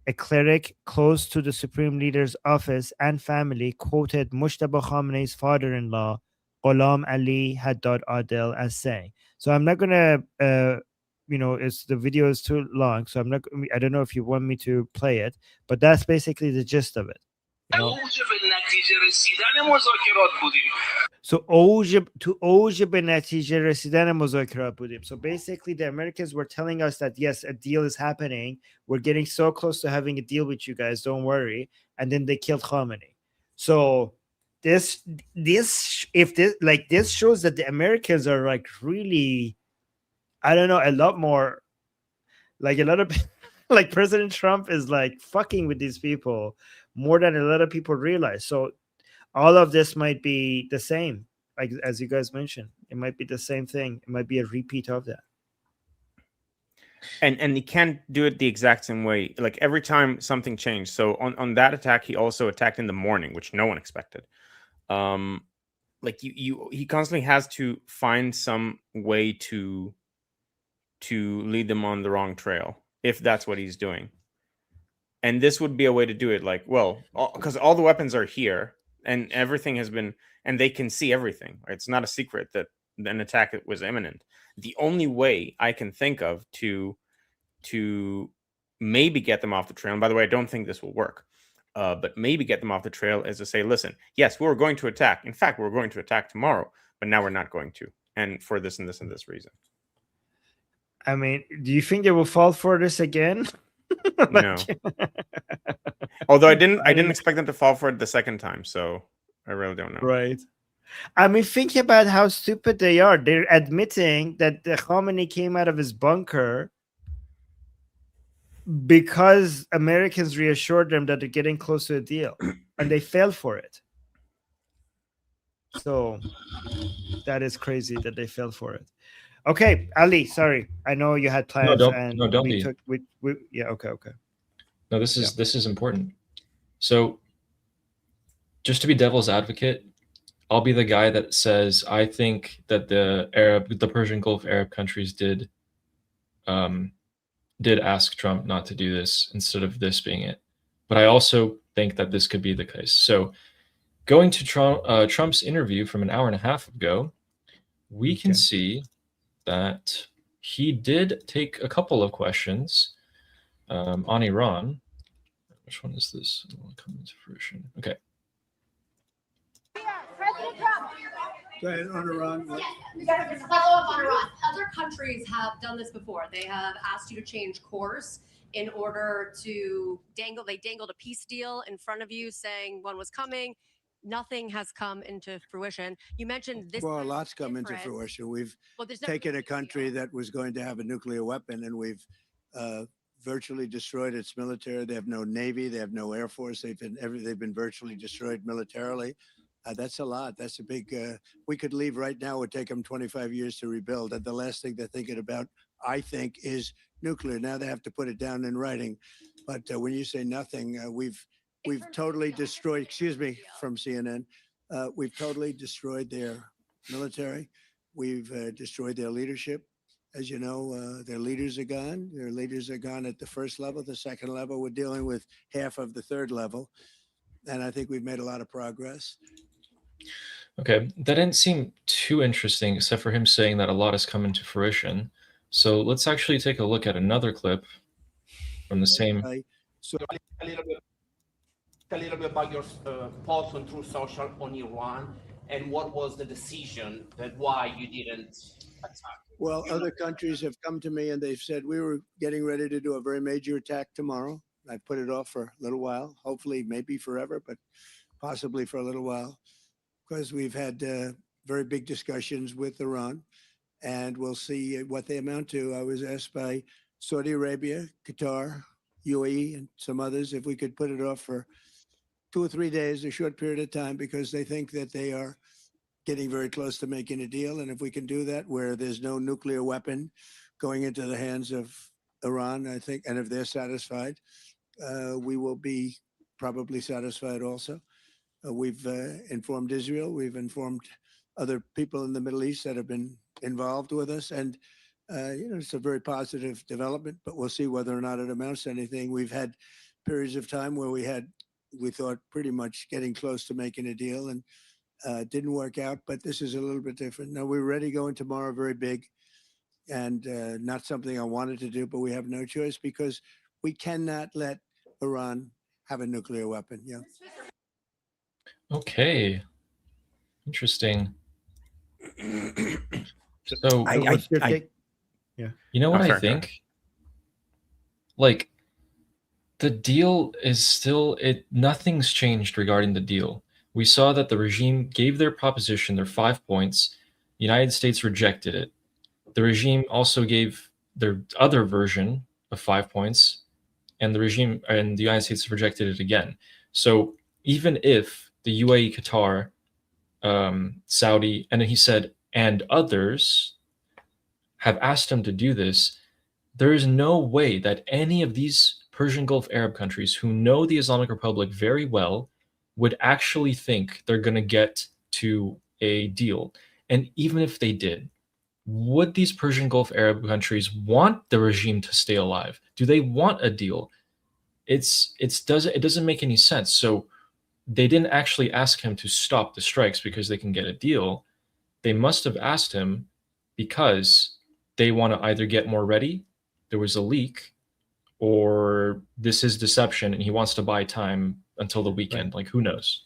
a cleric close to the Supreme Leader's office and family, quoted Mujtaba Khamenei's father-in-law, Ghulam Ali Haddad Adel, as saying. So I'm not gonna, the video is too long, so I don't know if you want me to play it, but that's basically the gist of it. So basically the Americans were telling us that yes, a deal is happening. We're getting so close to having a deal with you guys. Don't worry. And then they killed Khamenei. So this shows that the Americans are like really, I don't know, a lot more like a lot of like President Trump is like fucking with these people more than a lot of people realize. So all of this might be the same, like as you guys mentioned. It might be the same thing. It might be a repeat of that. And he can't do it the exact same way. Like every time something changed. So on that attack, he also attacked in the morning, which no one expected. Like he constantly has to find some way to lead them on the wrong trail, if that's what he's doing. And this would be a way to do it. Like, well, because all the weapons are here. And everything has been, and they can see everything. Right? It's not a secret that an attack was imminent. The only way I can think of to maybe get them off the trail, and by the way, I don't think this will work, but maybe get them off the trail is to say, listen, yes, we were going to attack. In fact, we're going to attack tomorrow, but now we're not going to. And for this and this and this reason. I mean, do you think they will fall for this again? No. Although I didn't expect them to fall for it the second time, so I really don't know. Right. I mean, think about how stupid they are. They're admitting that the Khamenei came out of his bunker because Americans reassured them that they're getting close to a deal, and they fell for it. So that is crazy that they fell for it. Okay, Ali, sorry. I know you had plans. Don't be. Okay. No, this is important. So just to be devil's advocate, I'll be the guy that says I think that the Persian Gulf Arab countries did ask Trump not to do this instead of this being it. But I also think that this could be the case. So going to Trump's interview from an hour and a half ago, we can see that he did take a couple of questions on Iran. Which one is this? I don't want to come into fruition. Okay. President Trump. Go ahead, on Iran. Follow up on Iran. Other countries have done this before. They have asked you to change course in order to they dangled a peace deal in front of you saying one was coming. Nothing has come into fruition. You mentioned this. Well, a lot's come into fruition. We've taken a country that was going to have a nuclear weapon, and we've virtually destroyed its military. They have no navy. They have no air force. They've been virtually destroyed militarily. That's a lot. That's a big. We could leave right now. It would take them 25 years to rebuild. And the last thing they're thinking about I think, is nuclear. Now they have to put it down in writing. But when you say nothing, we've totally destroyed. Excuse me, from CNN. We've totally destroyed their military. We've destroyed their leadership. As you know, their leaders are gone. Their leaders are gone at the first level. The second level, we're dealing with half of the third level. And I think we've made a lot of progress. Okay, that didn't seem too interesting, except for him saying that a lot has come into fruition. So let's actually take a look at another clip from the same. So a little bit about your post on Truth Social on Iran, and what was the decision that why you didn't attack? Well, other countries have come to me and they've said we were getting ready to do a very major attack tomorrow. I put it off for a little while, hopefully, maybe forever, but possibly for a little while, because we've had very big discussions with Iran, and we'll see what they amount to. I was asked by Saudi Arabia, Qatar, UAE, and some others if we could put it off for 2 or 3 days, a short period of time, because they think that they are getting very close to making a deal. And if we can do that, where there's no nuclear weapon going into the hands of Iran, I think, and if they're satisfied, we will be probably satisfied also. We've informed Israel. We've informed other people in the Middle East that have been involved with us. And, it's a very positive development, but we'll see whether or not it amounts to anything. We've had periods of time where we thought pretty much getting close to making a deal, and didn't work out. But this is a little bit different. Now, we're ready going tomorrow, very big, and not something I wanted to do, but we have no choice because we cannot let Iran have a nuclear weapon. Yeah. Okay, interesting. So What's your take? Yeah. you know what I sorry, think? Like, the deal is still nothing's changed regarding the deal. We saw that the regime gave their proposition, their 5 points. The United States rejected it. The regime also gave their other version of 5 points, and the regime and the United States rejected it again. So even if the UAE, Qatar, Saudi, and then he said, and others have asked him to do this, there is no way that any of these Persian Gulf Arab countries who know the Islamic Republic very well would actually think they're going to get to a deal. And even if they did, would these Persian Gulf Arab countries want the regime to stay alive? Do they want a deal? It doesn't make any sense. So they didn't actually ask him to stop the strikes because they can get a deal. They must have asked him because they want to either get more ready, there was a leak, or this is deception and he wants to buy time until the weekend. Like, who knows?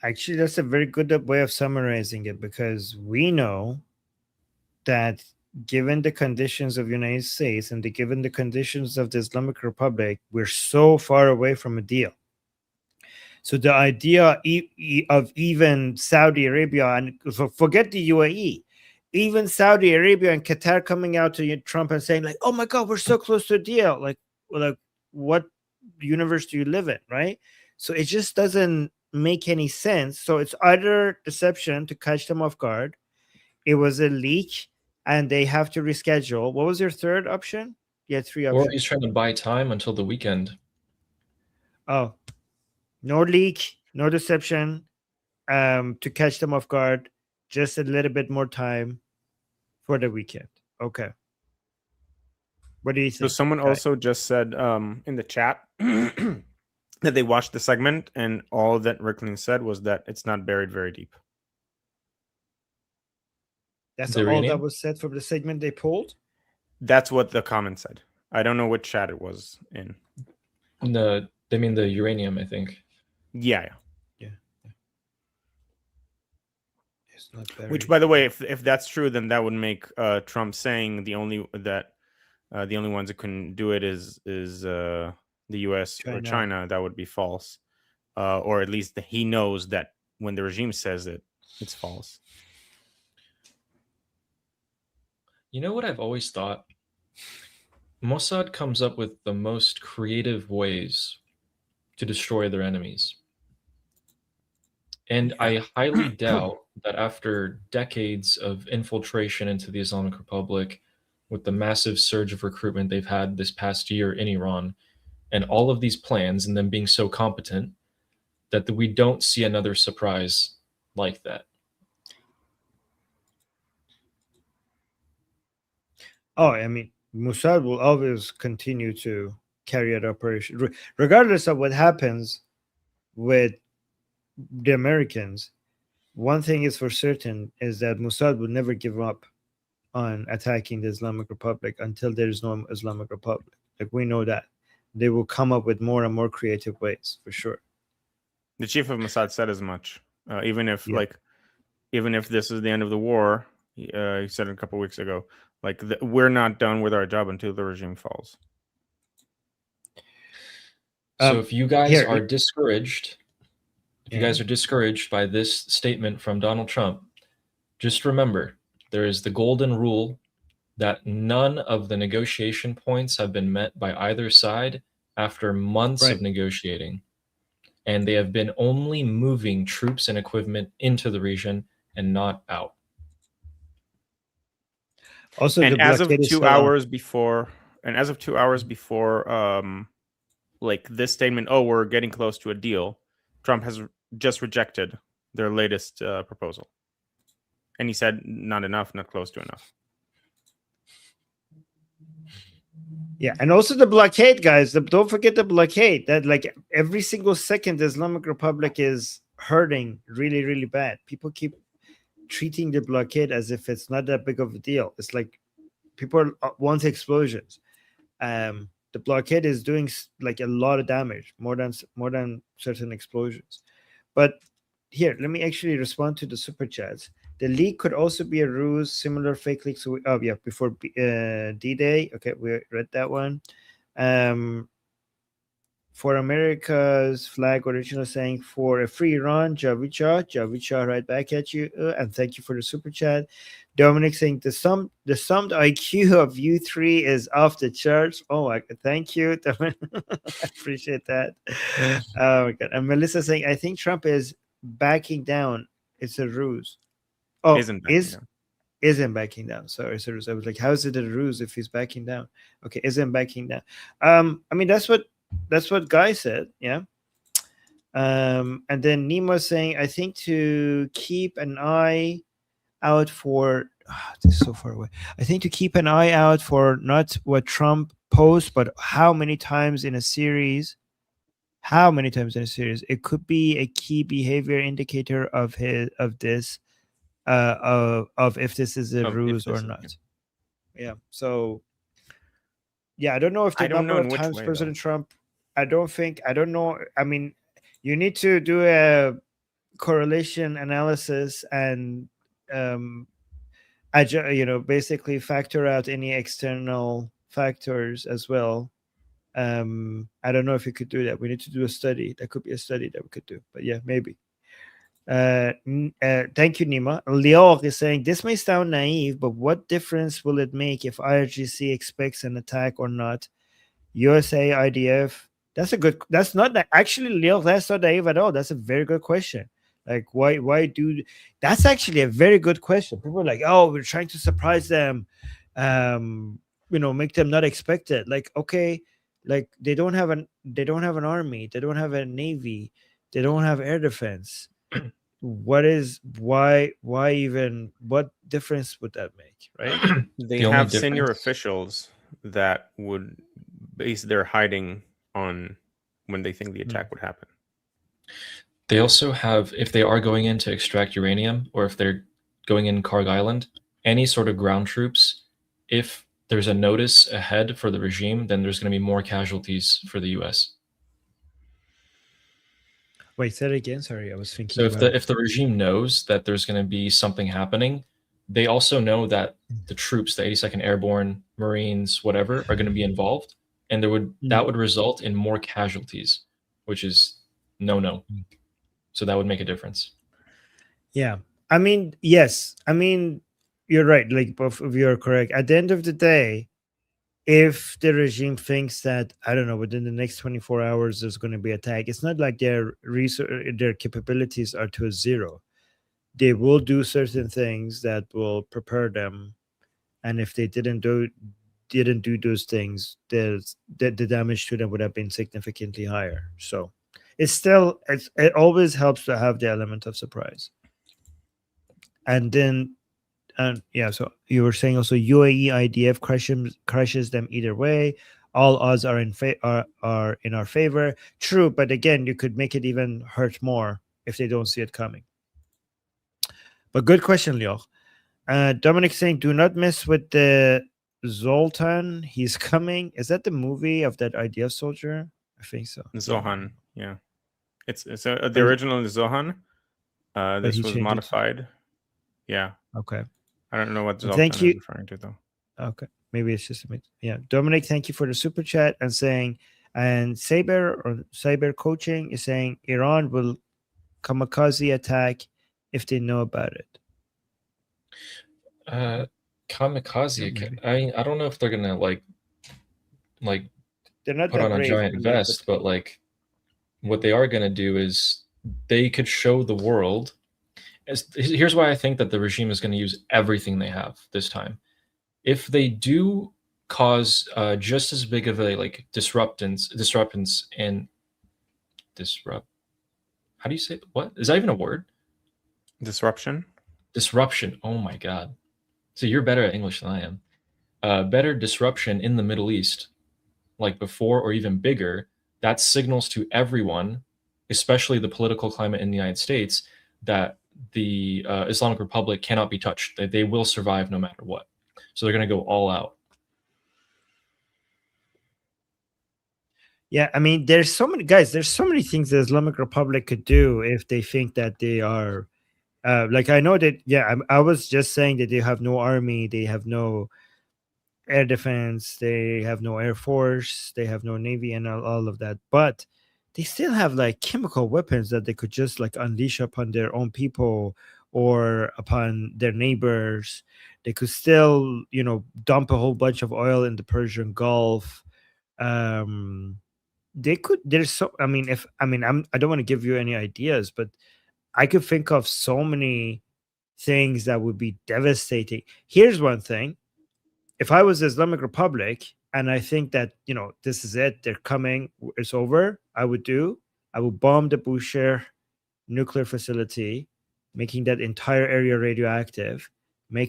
Actually, that's a very good way of summarizing it, because we know that given the conditions of the United States and given the conditions of the Islamic Republic, we're so far away from a deal. So the idea of even Saudi Arabia, and forget the UAE, even Saudi Arabia and Qatar coming out to Trump and saying like, "Oh my God, we're so close to a deal." Like what universe do you live in, right? So it just doesn't make any sense. So it's either deception to catch them off guard, it was a leak, and they have to reschedule. What was your third option? You had 3 options. Or he's trying to buy time until the weekend. Oh, no leak, no deception, to catch them off guard, just a little bit more time for the weekend. Okay. What do you think? So someone also just said in the chat that they watched the segment and all that Rickling said was that it's not buried very deep. That's The all Iranian? that was said from the segment they pulled? That's what the comment said. I don't know which chat it was in. They mean the uranium, I think. Yeah. It's not buried. Which, by the way, if that's true, then that would make Trump saying the only ones that can do it is the U.S. or China. That would be false, or at least he knows that when the regime says it, it's false. You know what I've always thought? Mossad comes up with the most creative ways to destroy their enemies. And I highly doubt that after decades of infiltration into the Islamic Republic, with the massive surge of recruitment they've had this past year in Iran, and all of these plans and them being so competent, that we don't see another surprise like that. Oh, I mean, Mossad will always continue to carry out operations, regardless of what happens with the Americans. One thing is for certain is that Mossad will never give up on attacking the Islamic Republic until there is no Islamic Republic. Like, we know that they will come up with more and more creative ways, for sure. The chief of Mossad said as much. Even if Yeah. even if this is the end of the war, he said it a couple weeks ago. Like, we're not done with our job until the regime falls. So if you guys here- are discouraged, if you Yeah. guys are discouraged by this statement from Donald Trump, just remember there is the golden rule that none of the negotiation points have been met by either side after months Right. of negotiating. And they have been only moving troops and equipment into the region and not out. Also, And the as of blockade is 2 still on. hours before, like this statement, oh, we're getting close to a deal, Trump has just rejected their latest proposal. And he said, not enough, not close to enough. Yeah, and also the blockade, guys. Don't forget the blockade. That, like, every single second, the Islamic Republic is hurting really, really bad. People keep treating the blockade as if it's not that big of a deal. It's like people want explosions. The blockade is doing like a lot of damage, more than certain explosions. But here, let me actually respond to the super chats. The leak could also be a ruse, similar fake leaks. Oh yeah, before D-Day. Okay, we read that one. For America's flag original saying for a free Iran, Javicha, right back at you, and thank you for the super chat. Dominic saying the summed IQ of you three is off the charts. Oh my god, thank you, Dominic. I appreciate that. Oh my god. And Melissa saying, I think Trump is backing down. It's a ruse. Oh, Isn't backing down. Isn't backing down. Sorry, it's a ruse. I was like, how is it a ruse if he's backing down? Okay, isn't backing down. I mean, that's what Guy said, yeah. And then Nemo saying, I think to keep an eye out for this is so far away. I think to keep an eye out for not what Trump posts, but how many times in a series. It could be a key behavior indicator of if this is a ruse or not. Yeah. So yeah, I don't know if the I don't number know in of which times way, President Trump. I don't know. I mean, you need to do a correlation analysis and basically factor out any external factors as well. I don't know if you could do that. We need to do a study. That could be a study that we could do. But yeah, maybe. Thank you, Nima. Leo is saying this may sound naive, but what difference will it make if IRGC expects an attack or not? USA, IDF. That's not actually, Leo. That's not naive at all. That's a very good question. Like, that's actually a very good question. People are like, oh, we're trying to surprise them, make them not expect it. Like, okay, like they don't have an army, they don't have a navy, they don't have air defense. What difference would that make, right? They have senior officials that would base their hiding on when they think the attack would happen. They also have, if they are going in to extract uranium, or if they're going in Karg Island, any sort of ground troops, if there's a notice ahead for the regime, then there's going to be more casualties for the US. Wait, say it again. Sorry, I was thinking. So if the regime knows that there's going to be something happening, they also know that the troops, the 82nd Airborne, Marines, whatever, are going to be involved, and that would result in more casualties, which is no. So that would make a difference. Yeah, I mean, yes, I mean, you're right. Like, both of you are correct. At the end of the day, if the regime thinks that, I don't know, within the next 24 hours there's going to be attack, it's not like their capabilities are to a zero. They will do certain things that will prepare them and if they didn't do those things, the damage to them would have been significantly higher. So it always helps to have the element of surprise. And then so you were saying also UAE IDF crushes them either way. All odds are are in our favor. True, but again, you could make it even hurt more if they don't see it coming. But good question, Leo. Dominic saying, do not mess with the Zoltan. He's coming. Is that the movie of that IDF soldier? I think so. Zohan, yeah. It's the original is Zohan. This was modified. Yeah. Okay. I don't know what Zoltan is referring to, though. Okay. Maybe it's just Dominic, thank you for the super chat and saying, and Cyber Coaching is saying Iran will kamikaze attack if they know about it. Kamikaze. I mean, I don't know if they're gonna like they're not put on a giant vest, but like what they are gonna do is they could show the world. Here's why I think that the regime is going to use everything they have this time. If they do cause just as big of a like disruptance and disrupt. How do you say what? Is that even a word? Disruption. Oh my God. So you're better at English than I am. Better disruption in the Middle East, like before or even bigger, that signals to everyone, especially the political climate in the United States, that the Islamic Republic cannot be touched. They will survive no matter what. So they're going to go all out. Yeah, I mean, there's so many things the Islamic Republic could do if they think that they are like, I know that, I was just saying that they have no army, they have no air defense, they have no air force, they have no navy and all of that, but they still have like chemical weapons that they could just like unleash upon their own people or upon their neighbors. They could still, dump a whole bunch of oil in the Persian Gulf. They could. I don't want to give you any ideas, but I could think of so many things that would be devastating. Here's one thing: if I was the Islamic Republic, and I think that, this is it, they're coming, it's over, I would bomb the Bushehr nuclear facility, making that entire area radioactive, I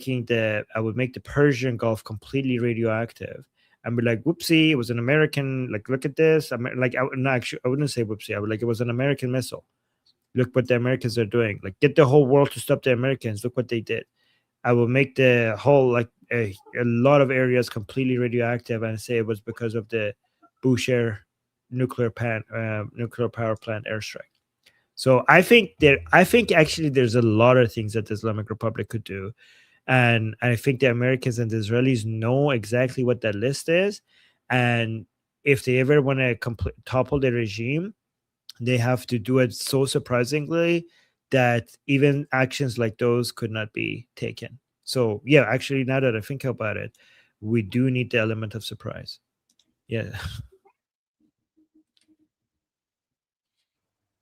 would make the Persian Gulf completely radioactive, and be like, whoopsie, it was an American, like, look at this. I wouldn't say whoopsie, I would like, it was an American missile. Look what the Americans are doing. Like, get the whole world to stop the Americans. Look what they did. I will make the whole, like, a lot of areas completely radioactive and say it was because of the Bushehr nuclear power plant airstrike. So I think actually there's a lot of things that the Islamic Republic could do. And I think the Americans and the Israelis know exactly what that list is. And if they ever want to topple the regime, they have to do it so surprisingly that even actions like those could not be taken. So yeah, actually, now that I think about it, we do need the element of surprise. Yeah.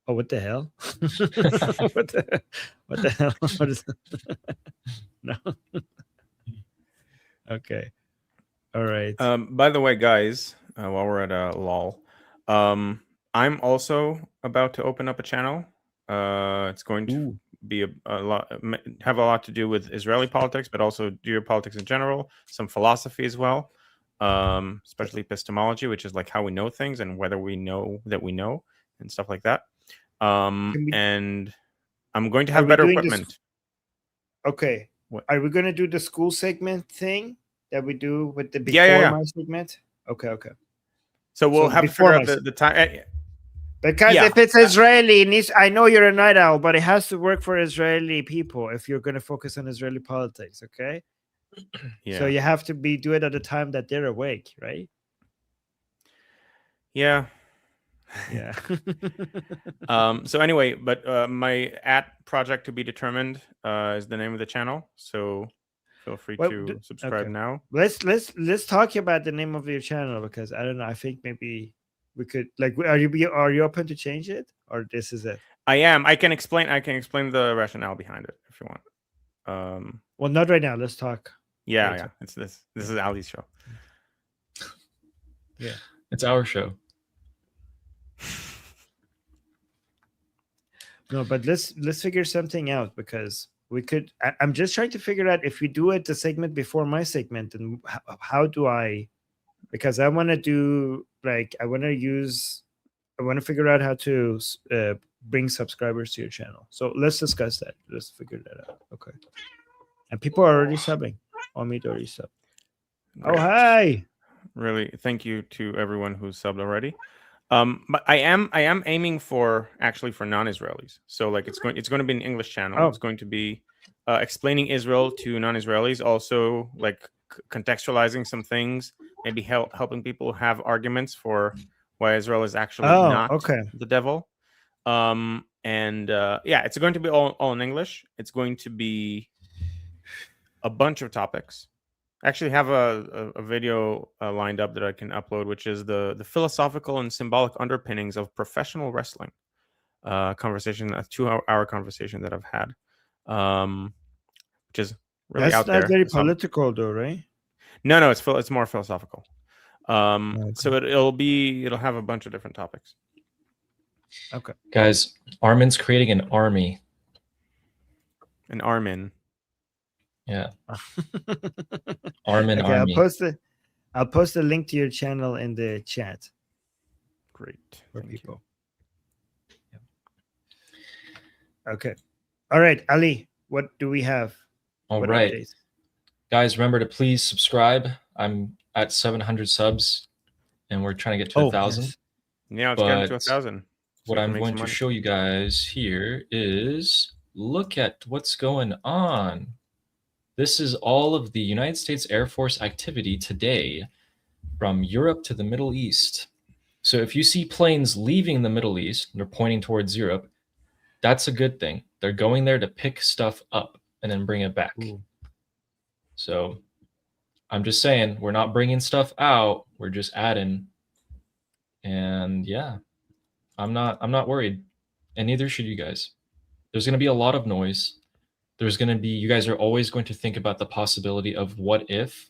Oh, what the hell? what the hell? What is no? Okay. All right. By the way, guys, while we're at LOL, I'm also about to open up a channel. It's going to be have a lot to do with Israeli politics, but also geopolitics in general, some philosophy as well, especially epistemology, which is like how we know things and whether we know that we know and stuff like that. And I'm going to have better equipment. Okay. What? Are we going to do the school segment thing that we do with the my segment? Okay. So we'll have to figure out the time. Because if it's Israeli, I know you're a night owl, but it has to work for Israeli people if you're going to focus on Israeli politics, okay? Yeah. So you have to do it at the time that they're awake, right? Yeah. Yeah. So anyway, but my @project to be determined is the name of the channel. So feel free to subscribe now. Let's talk about the name of your channel, because I don't know. I think maybe we could, like, are you open to change it, or this is it? I am. I can explain the rationale behind it if you want. Well, not right now. Let's talk. Yeah, later. yeah. It's this. This is Ali's show. Yeah. It's our show. No, but let's figure something out, because we could. I'm just trying to figure out if we do it the segment before my segment, and how do I? Because I want to do like I want to figure out how to bring subscribers to your channel. So let's discuss that. Let's figure that out. Okay. And people are already subbing. Omid already subbed. Oh, hi. Really, thank you to everyone who's subbed already. But I am aiming for non-Israelis. So like it's going to be an English channel. Oh. It's going to be explaining Israel to non-Israelis, also like contextualizing some things, maybe helping people have arguments for why Israel is actually not the devil. Yeah, it's going to be all in English. It's going to be a bunch of topics. I actually have a video lined up that I can upload, which is the philosophical and symbolic underpinnings of professional wrestling. Conversation, a 2-hour conversation that I've had, which is really out there. That's not very political, though, right? No, it's more philosophical. So it'll have a bunch of different topics. Okay, guys, Armin's creating an army. An Armin. Yeah. Armin okay, army. I'll post a link to your channel in the chat. Great. For Thank people. Yeah. Okay. All right, Ali, what do we have? All what right. Updates? Guys, remember to please subscribe. I'm at 700 subs and we're trying to get to 1,000. Yes. Yeah, let's get to 1,000. What I'm going to show you guys here is look at what's going on. This is all of the United States Air Force activity today from Europe to the Middle East. So if you see planes leaving the Middle East, they're pointing towards Europe, that's a good thing. They're going there to pick stuff up and then bring it back. Ooh. So I'm just saying, we're not bringing stuff out, we're just adding. And yeah, I'm not worried, and neither should you guys. There's going to be a lot of noise. There's going to be, you guys are always going to think about the possibility of what if,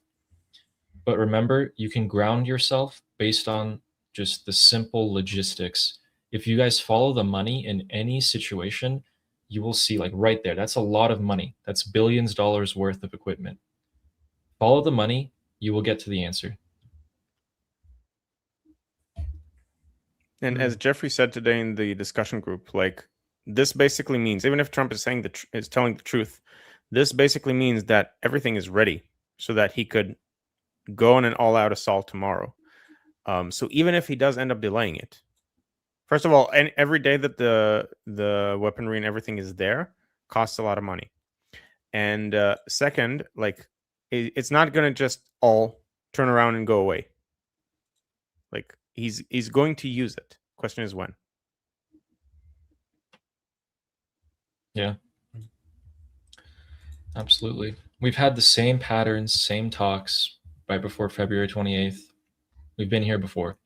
but remember, you can ground yourself based on just the simple logistics. If you guys follow the money in any situation, you will see, like right there, that's a lot of money. That's billions of dollars worth of equipment. Follow the money, you will get to the answer. And as Jeffrey said today in the discussion group, like this basically means, even if Trump is saying is telling the truth, this basically means that everything is ready so that he could go on an all-out assault tomorrow. So even if he does end up delaying it, first of all, and every day that the weaponry and everything is there costs a lot of money. And second, like it's not going to just all turn around and go away. Like he's going to use it. Question is when. Yeah. Absolutely. We've had the same patterns, same talks right before February 28th. We've been here before.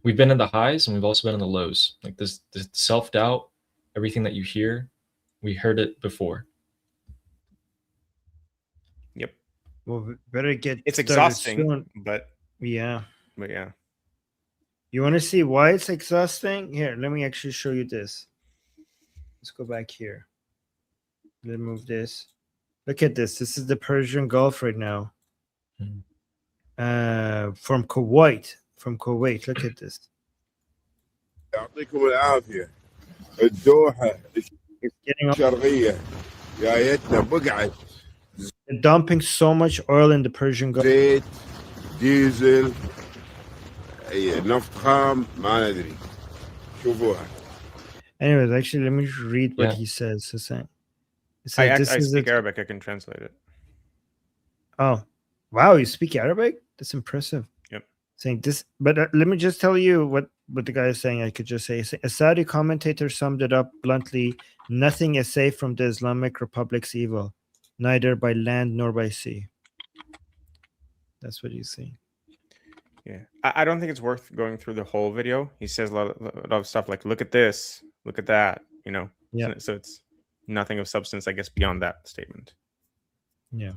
We've been in the highs and we've also been in the lows. Like this self-doubt, everything that you hear, we heard it before. Yep. Well, we better get it's started exhausting, soon. but yeah. You want to see why it's exhausting? Here, let me actually show you this. Let's go back here. Let me move this. Look at this. This is the Persian Gulf right now. From Kuwait. Look at this. يعطيكم العافية. الدوحة الشرقية جايتنا بقعة. They're dumping so much oil in the Persian Gulf. زيت ديزل نفط خام ما ندري. شوفوها. Anyways, actually, let me read what he says. I speak Arabic. I can translate it. Oh, wow! You speak Arabic? That's impressive. Yep. Saying this, but let me just tell you what the guy is saying. I could just say a Saudi commentator summed it up bluntly: "Nothing is safe from the Islamic Republic's evil, neither by land nor by sea." That's what he's saying. Yeah, I don't think it's worth going through the whole video. He says a lot of stuff like, "Look at this, look at that," you know. Yeah. So it's nothing of substance, I guess, beyond that statement. Yeah.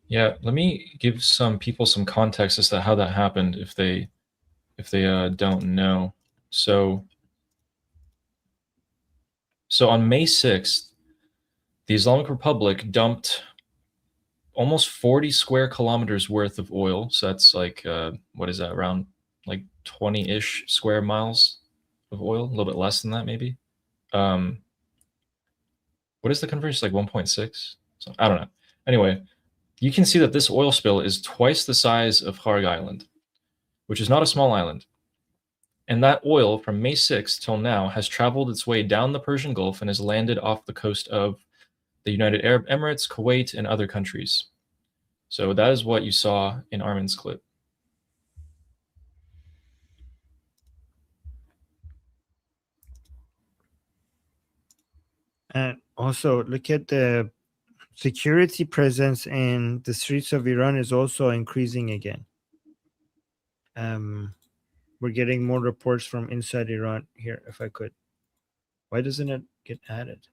Yeah, let me give some people some context as to how that happened if they don't know. So on May 6th, the Islamic Republic dumped almost 40 square kilometers worth of oil. So that's like what is that, around like 20-ish square miles of oil, a little bit less than that maybe. What is the conversion? Like 1.6? So I don't know. Anyway, you can see that this oil spill is twice the size of Harg Island, which is not a small island. And that oil from May 6th till now has traveled its way down the Persian Gulf and has landed off the coast of the United Arab Emirates, Kuwait, and other countries. So that is what you saw in Armin's clip. And also, look at the security presence in the streets of Iran is also increasing again. We're getting more reports from inside Iran here. If I could, why doesn't it get added?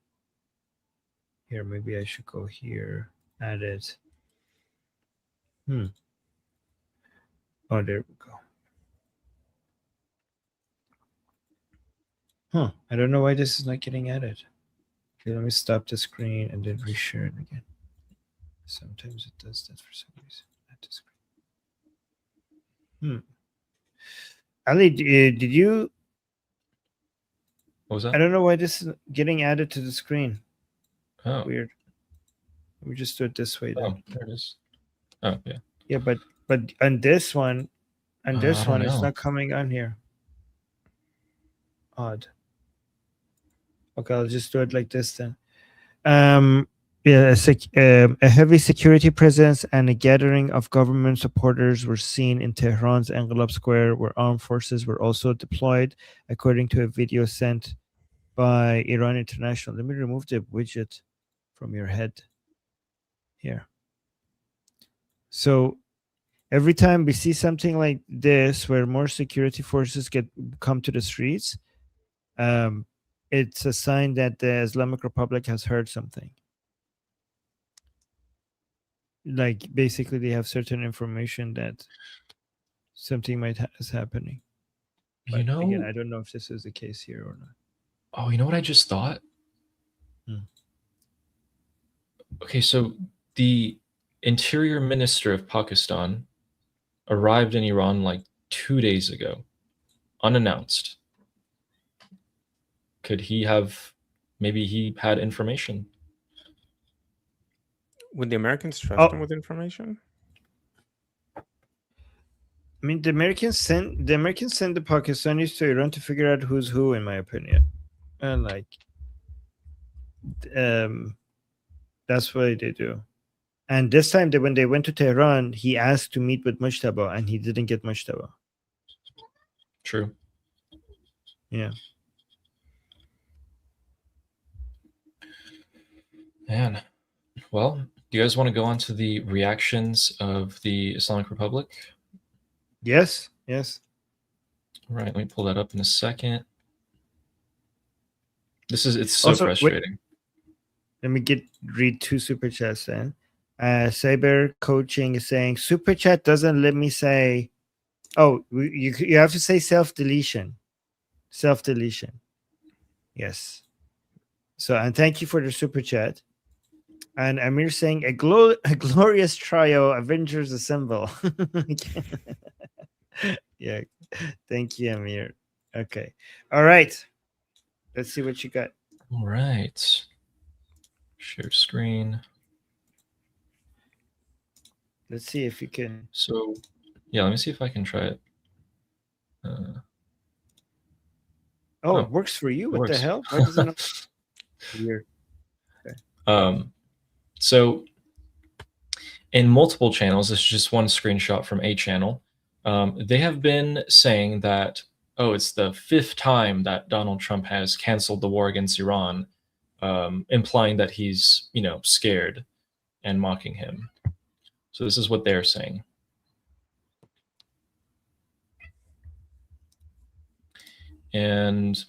Here, maybe I should go here. Add it. Oh, there we go. Huh. I don't know why this is not getting added. Okay, let me stop the screen and then reshare it again. Sometimes it does that for some reason. Add to screen. Ali, did you? What was that? I don't know why this is getting added to the screen. Oh. Weird. We just do it this way then. Oh, there it is. Oh, yeah. Yeah, but on this one, it's know. not coming on here. Odd. Okay, I'll just do it like this then. Yeah, a heavy security presence and a gathering of government supporters were seen in Tehran's Engelab Square, where armed forces were also deployed, according to a video sent by Iran International. Let me remove the widget from your head here. So every time we see something like this, where more security forces come to the streets, it's a sign that the Islamic Republic has heard something. Like basically they have certain information that something is happening. But You know, again, I don't know if this is the case here or not. Oh, you know what I just thought? Okay, so the Interior Minister of Pakistan arrived in Iran like 2 days ago, unannounced. Could he have, maybe he had information? Would the Americans trust him with information? I mean, the Americans send the Pakistanis to Iran to figure out who's who, in my opinion, and like, that's what they do. And this time, when they went to Tehran, he asked to meet with Mujtaba, and he didn't get Mujtaba. True. Yeah. Man, well, do you guys want to go on to the reactions of the Islamic Republic? Yes. Yes. All right, let me pull that up in a second. It's so also frustrating. Let me read 2 super chats then. Cyber Coaching is saying super chat doesn't let me say. Oh, you have to say self deletion. Yes. So, and thank you for the super chat. And Amir saying a glorious trio, Avengers Assemble. Yeah. Thank you, Amir. Okay. All right. Let's see what you got. All right. Share screen. Let's see if you can. So, yeah, let me see if I can try it. It works for you. What the hell? Why does it not? Weird. Okay. So in multiple channels, this is just one screenshot from a channel. They have been saying that, it's the 5th time that Donald Trump has canceled the war against Iran, implying that he's, scared and mocking him. So this is what they're saying. And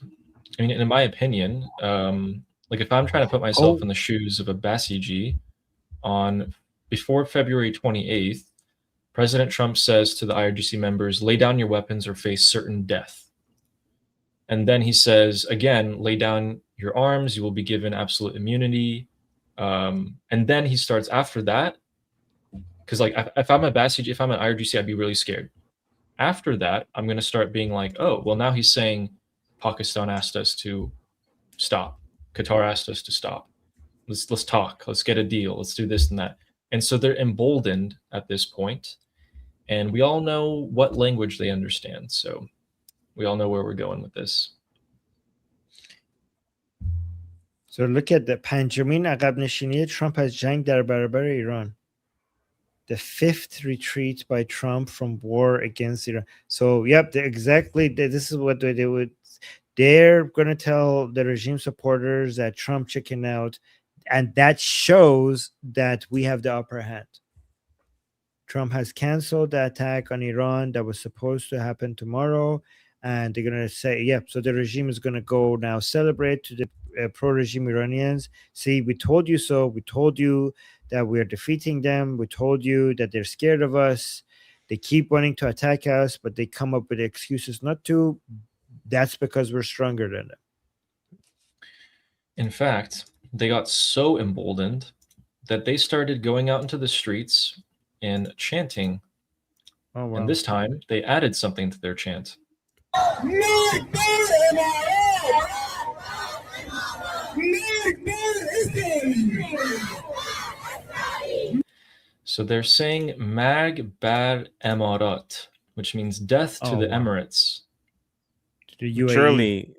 I mean, in my opinion, like if I'm trying to put myself in the shoes of a Basiji on before February 28th, President Trump says to the IRGC members, lay down your weapons or face certain death. And then he says, again, lay down your arms, you will be given absolute immunity. And then he starts after that, because like if I'm a Basij, if I'm an IRGC, I'd be really scared. After that, I'm going to start being like, oh, well, now he's saying Pakistan asked us to stop. Qatar asked us to stop. Let's talk. Let's get a deal. Let's do this and that. And so they're emboldened at this point. And we all know what language they understand. So we all know where we're going with this. So look at the پنجمین عقب نشینی ترامپ از جنگ در برابر ایران. The fifth retreat by Trump from war against Iran. So, yep, this is what they would. They're going to tell the regime supporters that Trump chickened out, and that shows that we have the upper hand. Trump has canceled the attack on Iran that was supposed to happen tomorrow, and they're going to say, yep, so the regime is going to go now celebrate to the pro-regime Iranians. See, we told you so. We told you that we're defeating them. We told you that they're scared of us. They keep wanting to attack us, but they come up with excuses not to. That's because we're stronger than them. In fact, they got so emboldened that they started going out into the streets and chanting. Oh, wow. And this time, they added something to their chant. So they're saying Mag Bar Emarat, which means death to the Emirates. To the UAE. Surely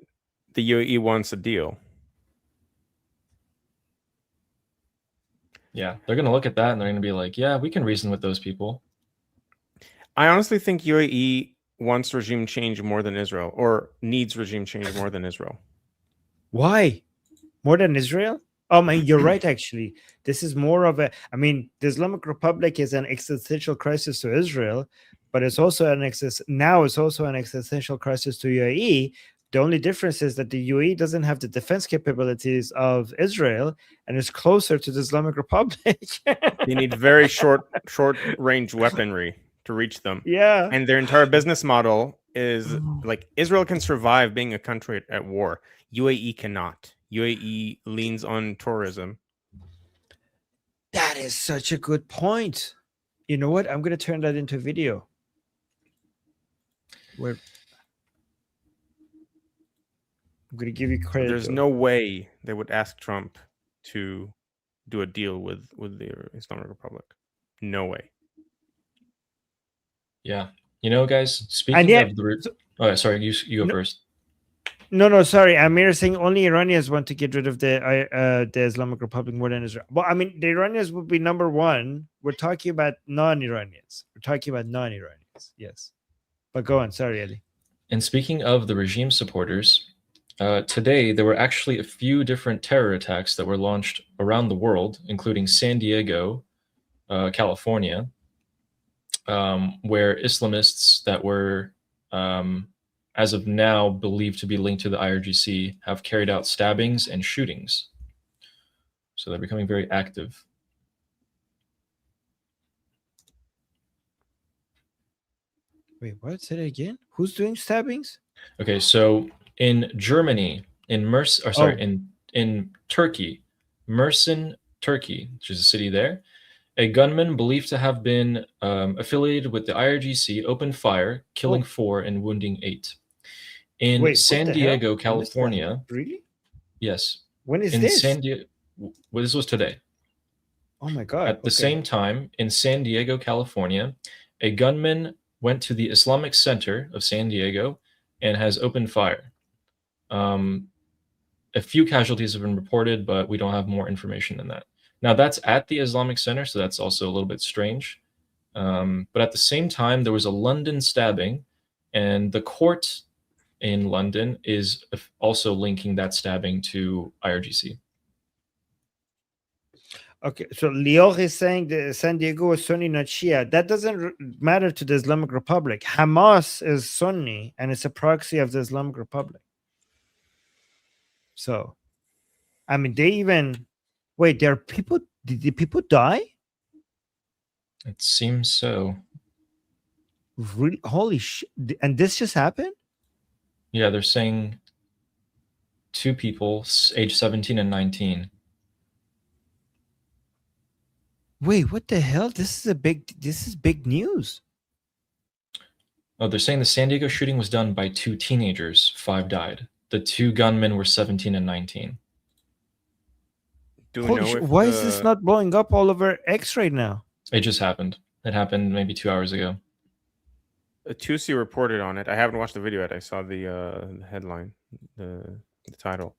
the UAE wants a deal. Yeah, they're going to look at that and they're going to be like, yeah, we can reason with those people. I honestly think UAE wants regime change more than Israel, or needs regime change more than Israel. Why? More than Israel? Oh, man, you're right, actually. This is more of a, I mean, the Islamic Republic is an existential crisis to Israel, but it's also now it's also an existential crisis to UAE. The only difference is that the UAE doesn't have the defense capabilities of Israel and is closer to the Islamic Republic. They need very short range weaponry to reach them. Yeah. And their entire business model is like Israel can survive being a country at war. UAE cannot. UAE leans on tourism. That is such a good point. You know what? I'm going to turn that into a video. Where I'm going to give you credit. There's no way they would ask Trump to do a deal with the Islamic Republic. No way. Yeah. You know, guys, speaking of the... Oh, sorry, you go first. No, sorry. Amir is saying only Iranians want to get rid of the Islamic Republic more than Israel. Well, I mean, the Iranians would be number one. We're talking about non-Iranians. Yes. But go on. Sorry, Ali. And speaking of the regime supporters, today there were actually a few different terror attacks that were launched around the world, including San Diego, California, where Islamists that were... as of now, believed to be linked to the IRGC, have carried out stabbings and shootings. So they're becoming very active. Wait, what? Say that again? Who's doing stabbings? Okay, so in Germany, in Turkey, Mersin, Turkey, which is a city there, a gunman believed to have been affiliated with the IRGC opened fire, killing 4 and wounding 8. In San Diego, California. Really? Yes. When is this? Well, this was today. Oh my God. At the same time, in San Diego, California, a gunman went to the Islamic Center of San Diego and has opened fire. A few casualties have been reported, but we don't have more information than that. Now, that's at the Islamic Center, so that's also a little bit strange. But at the same time, there was a London stabbing, and the court in London is also linking that stabbing to IRGC. Okay, so Lior is saying that San Diego is Sunni, not Shia. That doesn't matter to the Islamic Republic. Hamas is Sunni, and it's a proxy of the Islamic Republic. So, I mean, they even... Wait, there are people... Did the people die? It seems so. Really? Holy shit! And this just happened? Yeah, they're saying 2 people, age 17 and 19. Wait, what the hell? This is big news. Oh, they're saying the San Diego shooting was done by 2 teenagers. 5 died. The 2 gunmen were 17 and 19. Do we Holy know shit! if Why is this not blowing up all over X right now? It just happened. It happened maybe 2 hours ago. Tusi reported on it? I haven't watched the video yet. I saw the headline, the title.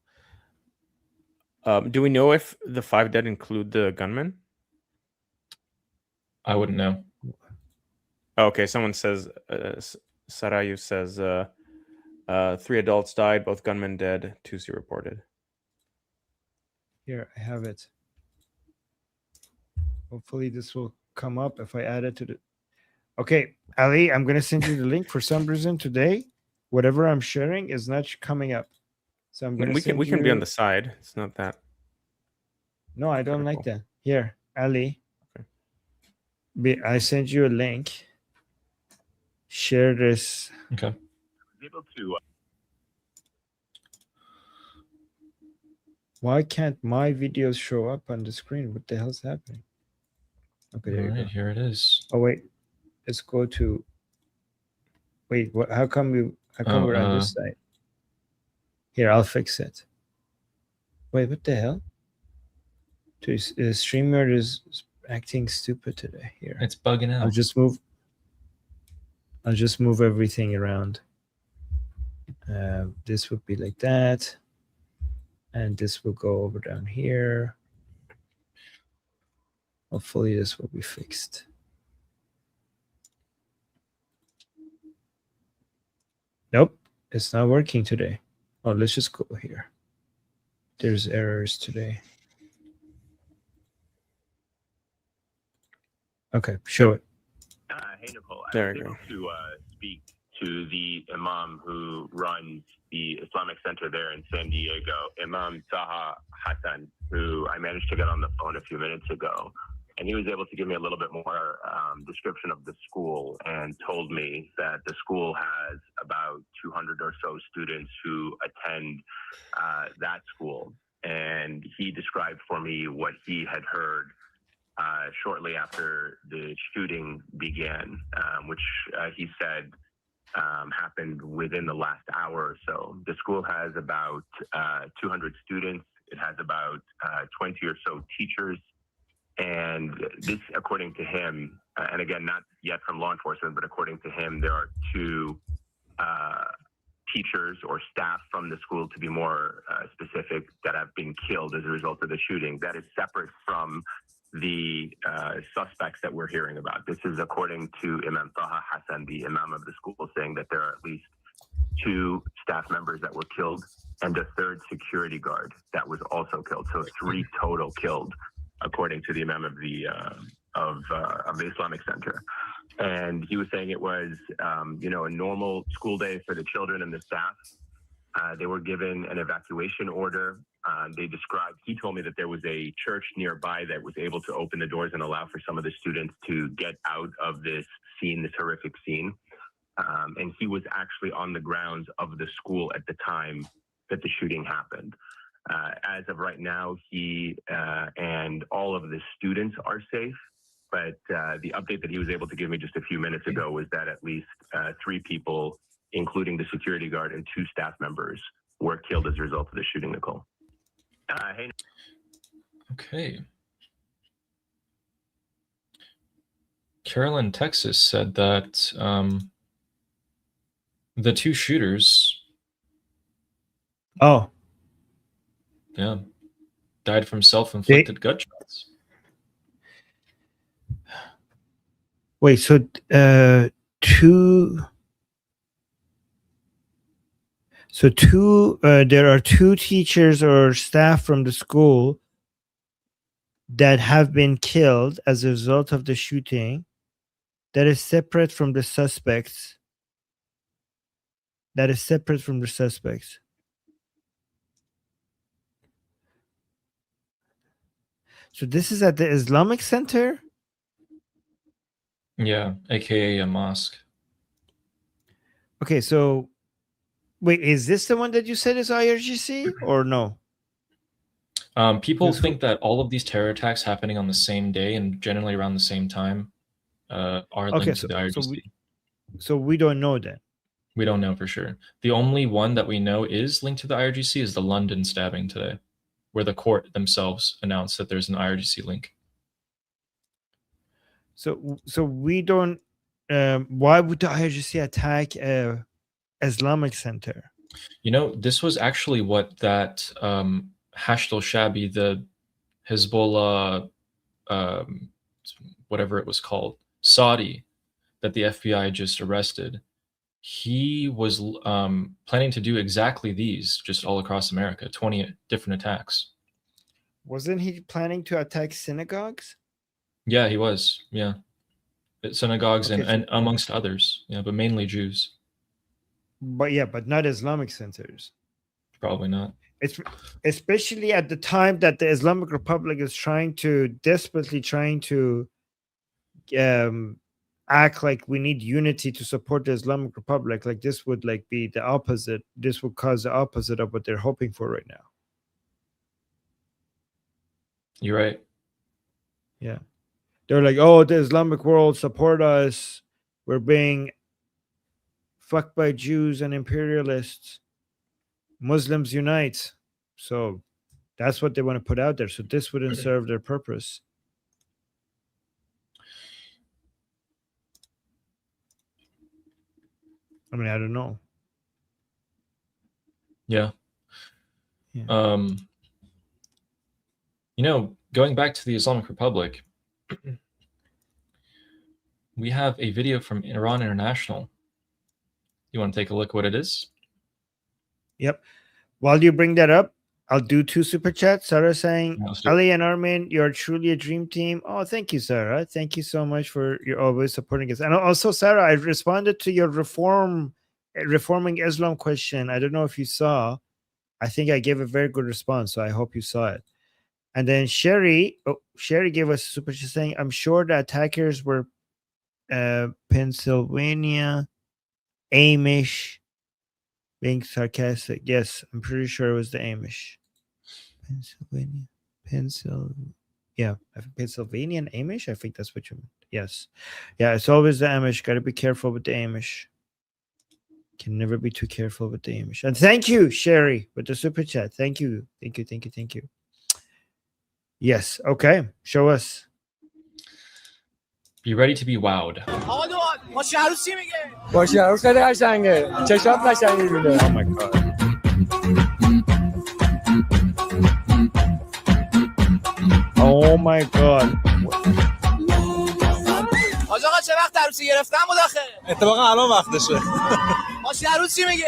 Do we know if the 5 dead include the gunman? I wouldn't know. Okay, someone says, Sarayu says, 3 adults died, both gunmen dead. Tusi reported. Here, I have it. Hopefully this will come up if I add it to the... Okay, Ali, I'm going to send you the link. For some reason today, whatever I'm sharing is not coming up. So I'm going to We can be on the side. It's not that. No, I don't like critical. that. Here, Ali. Okay. I sent you a link. Share this. Okay. Able to Why can't my videos show up on the screen? What the hell's happening? Okay, there All you right, go. here it is. Oh wait, let's go to. Wait, what? How come we're on this side? Here, I'll fix it. Wait, what the hell? StreamYard is acting stupid today. Here, It's bugging out. I'll just move everything around. This would be like that, and this will go over down here. Hopefully this will be fixed. Nope, it's not working today. Oh, let's just go here. There's errors today. Okay, show it. hey Nicole, I There was you able go. to speak to the imam who runs the Islamic Center there in San Diego, Imam Taha Hassan, who I managed to get on the phone a few minutes ago. And he was able to give me a little bit more description of the school and told me that the school has about 200 or so students who attend that school. And he described for me what he had heard shortly after the shooting began, which he said happened within the last hour or so. The school has about 200 students. It has about 20 or so teachers. And this, according to him, and again, not yet from law enforcement, but according to him, there are 2 teachers or staff from the school, to be more specific, that have been killed as a result of the shooting. That is separate from the suspects that we're hearing about. This is according to Imam Taha Hassan, the imam of the school, saying that there are at least 2 staff members that were killed and a 3rd security guard that was also killed. So 3 total killed, according to the imam of the Islamic Center. And he was saying it was, a normal school day for the children and the staff. They were given an evacuation order. He told me that there was a church nearby that was able to open the doors and allow for some of the students to get out of this scene, this horrific scene. And he was actually on the grounds of the school at the time that the shooting happened. As of right now, he and all of the students are safe. But the update that he was able to give me just a few minutes ago was that at least 3 people, including the security guard and 2 staff members, were killed as a result of the shooting, Nicole. Hey. Okay. Carolyn, Texas said that the 2 shooters died from self-inflicted gunshots. Wait, so 2... there are 2 teachers or staff from the school that have been killed as a result of the shooting. That is separate from the suspects. So this is at the Islamic Center? Yeah, aka a mosque. Okay, so wait, is this the one that you said is IRGC or no? People This think that all of these terror attacks happening on the same day and generally around the same time are Okay, linked to the IRGC. so we don't know that. We don't know for sure. The only one that we know is linked to the IRGC is the London stabbing today, where the court themselves announced that there's an IRGC link. So we don't. Why would the IRGC attack a Islamic center? You know, this was actually what that Hashd al-Shabi, the Hezbollah, whatever it was called, Saudi, that the FBI just arrested. He was planning to do exactly these just all across America, 20 different attacks. Wasn't he planning to attack synagogues? Yeah, he was. Yeah. Synagogues Okay, and amongst others. Yeah, but mainly Jews. But not Islamic centers. Probably not. It's especially at the time that the Islamic Republic is desperately trying to act like we need unity to support the Islamic Republic. Like this would be the opposite. This would cause the opposite of what they're hoping for right now. You're right. Yeah. They're like, oh, the Islamic world support us. We're being fucked by Jews and imperialists. Muslims unite. So that's what they want to put out there. So this wouldn't serve their purpose. I mean, I don't know. Yeah. Yeah. You know, going back to the Islamic Republic, we have a video from Iran International. You want to take a look what it is? Yep. While you bring that up, I'll do 2 super chats. Sarah saying, Ali and Armin, you're truly a dream team. Oh, thank you, Sarah. Thank you so much for your always supporting us. And also, Sarah, I responded to your reforming Islam question. I don't know if you saw. I think I gave a very good response, so I hope you saw it. And then Sherry gave us a super chat saying, I'm sure the attackers were Pennsylvania, Amish, being sarcastic. Yes, I'm pretty sure it was the Amish. Yeah, Pennsylvania and Amish. I think that's what you meant. Yes, yeah, it's always the Amish. Got to be careful with the Amish. Can never be too careful with the Amish. And thank you, Sherry, with the super chat. Thank you. Yes. Okay. Show us. Be ready to be wowed. Oh my god. Oh my god. حاج آقا چه وقت عروسی گرفتن بود آخه؟ اتفاقا الان وقتشه. ماشین عروس چی میگه؟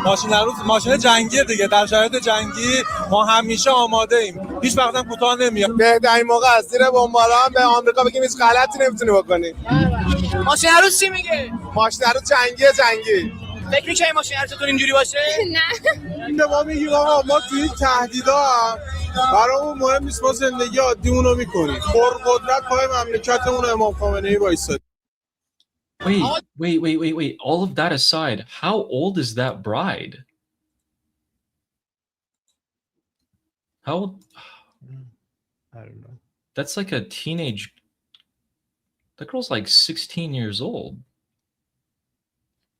ماشین عروس ماشین جنگیه دیگه. در شرایط جنگی ما همیشه آماده ایم. هیچ وقت هم کوتاه نمیاد. بهترین موقع است زیر بمباران به آمریکا بگیم هیچ غلطی نمیتونی بکنی. ماشین عروس چی میگه؟ ماشین عروس جنگی. فکر می‌کنی ماشین عروستون اینجوری باشه؟ نه. ما میگیم آقا ما توی این تهدیدا برامون مهم نیست، ما زندگی عادیمون رو میکنیم. پرقدرت پای مملکتمون امام خامنه‌ای وایساد. Wait. All of that aside, how old is that bride? How old? I don't know. That's like a teenage. That girl's like 16 years old.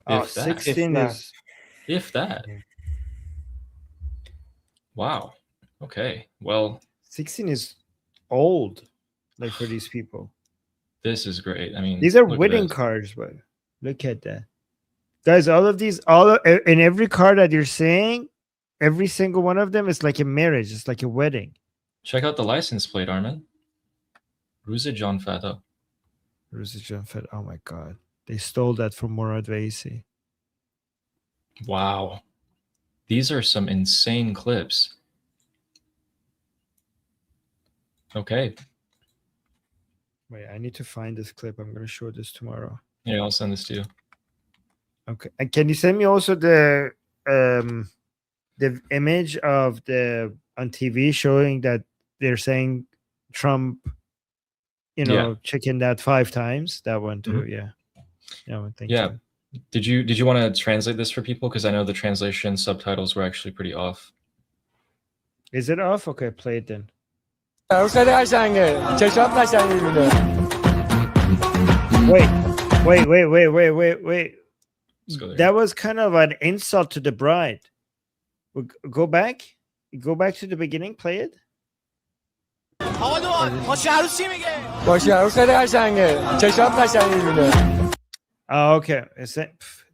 Oh, 16 is. If that. Yeah. Wow. Okay. Well, 16 is old, like for these people. This is great. I mean, these are wedding cards, but look at that, guys. All of these, in every card that you're saying, every single one of them is like a marriage. It's like a wedding. Check out the license plate, Armin. Ruza John Fado. Oh my god, they stole that from Murad Vaisi. Wow, these are some insane clips. Okay. Wait, I need to find this clip. I'm going to show this tomorrow. Yeah, I'll send this to you. Okay. And can you send me also the image of the on TV showing that they're saying Trump checking that 5 times. That one too. Yeah. Thank Yeah. you. Did you want to translate this for people? Because I know the translation subtitles were actually pretty off. Is it off? Okay, play it then. Wait. Let's go there. That was kind of an insult to the bride. Go back. Go back to the beginning. Play it. آقا دوان ماشین عروس چی میگه؟ ماشین عروس خیلی قشنگه چشات قشنگ میبینه Oh, okay.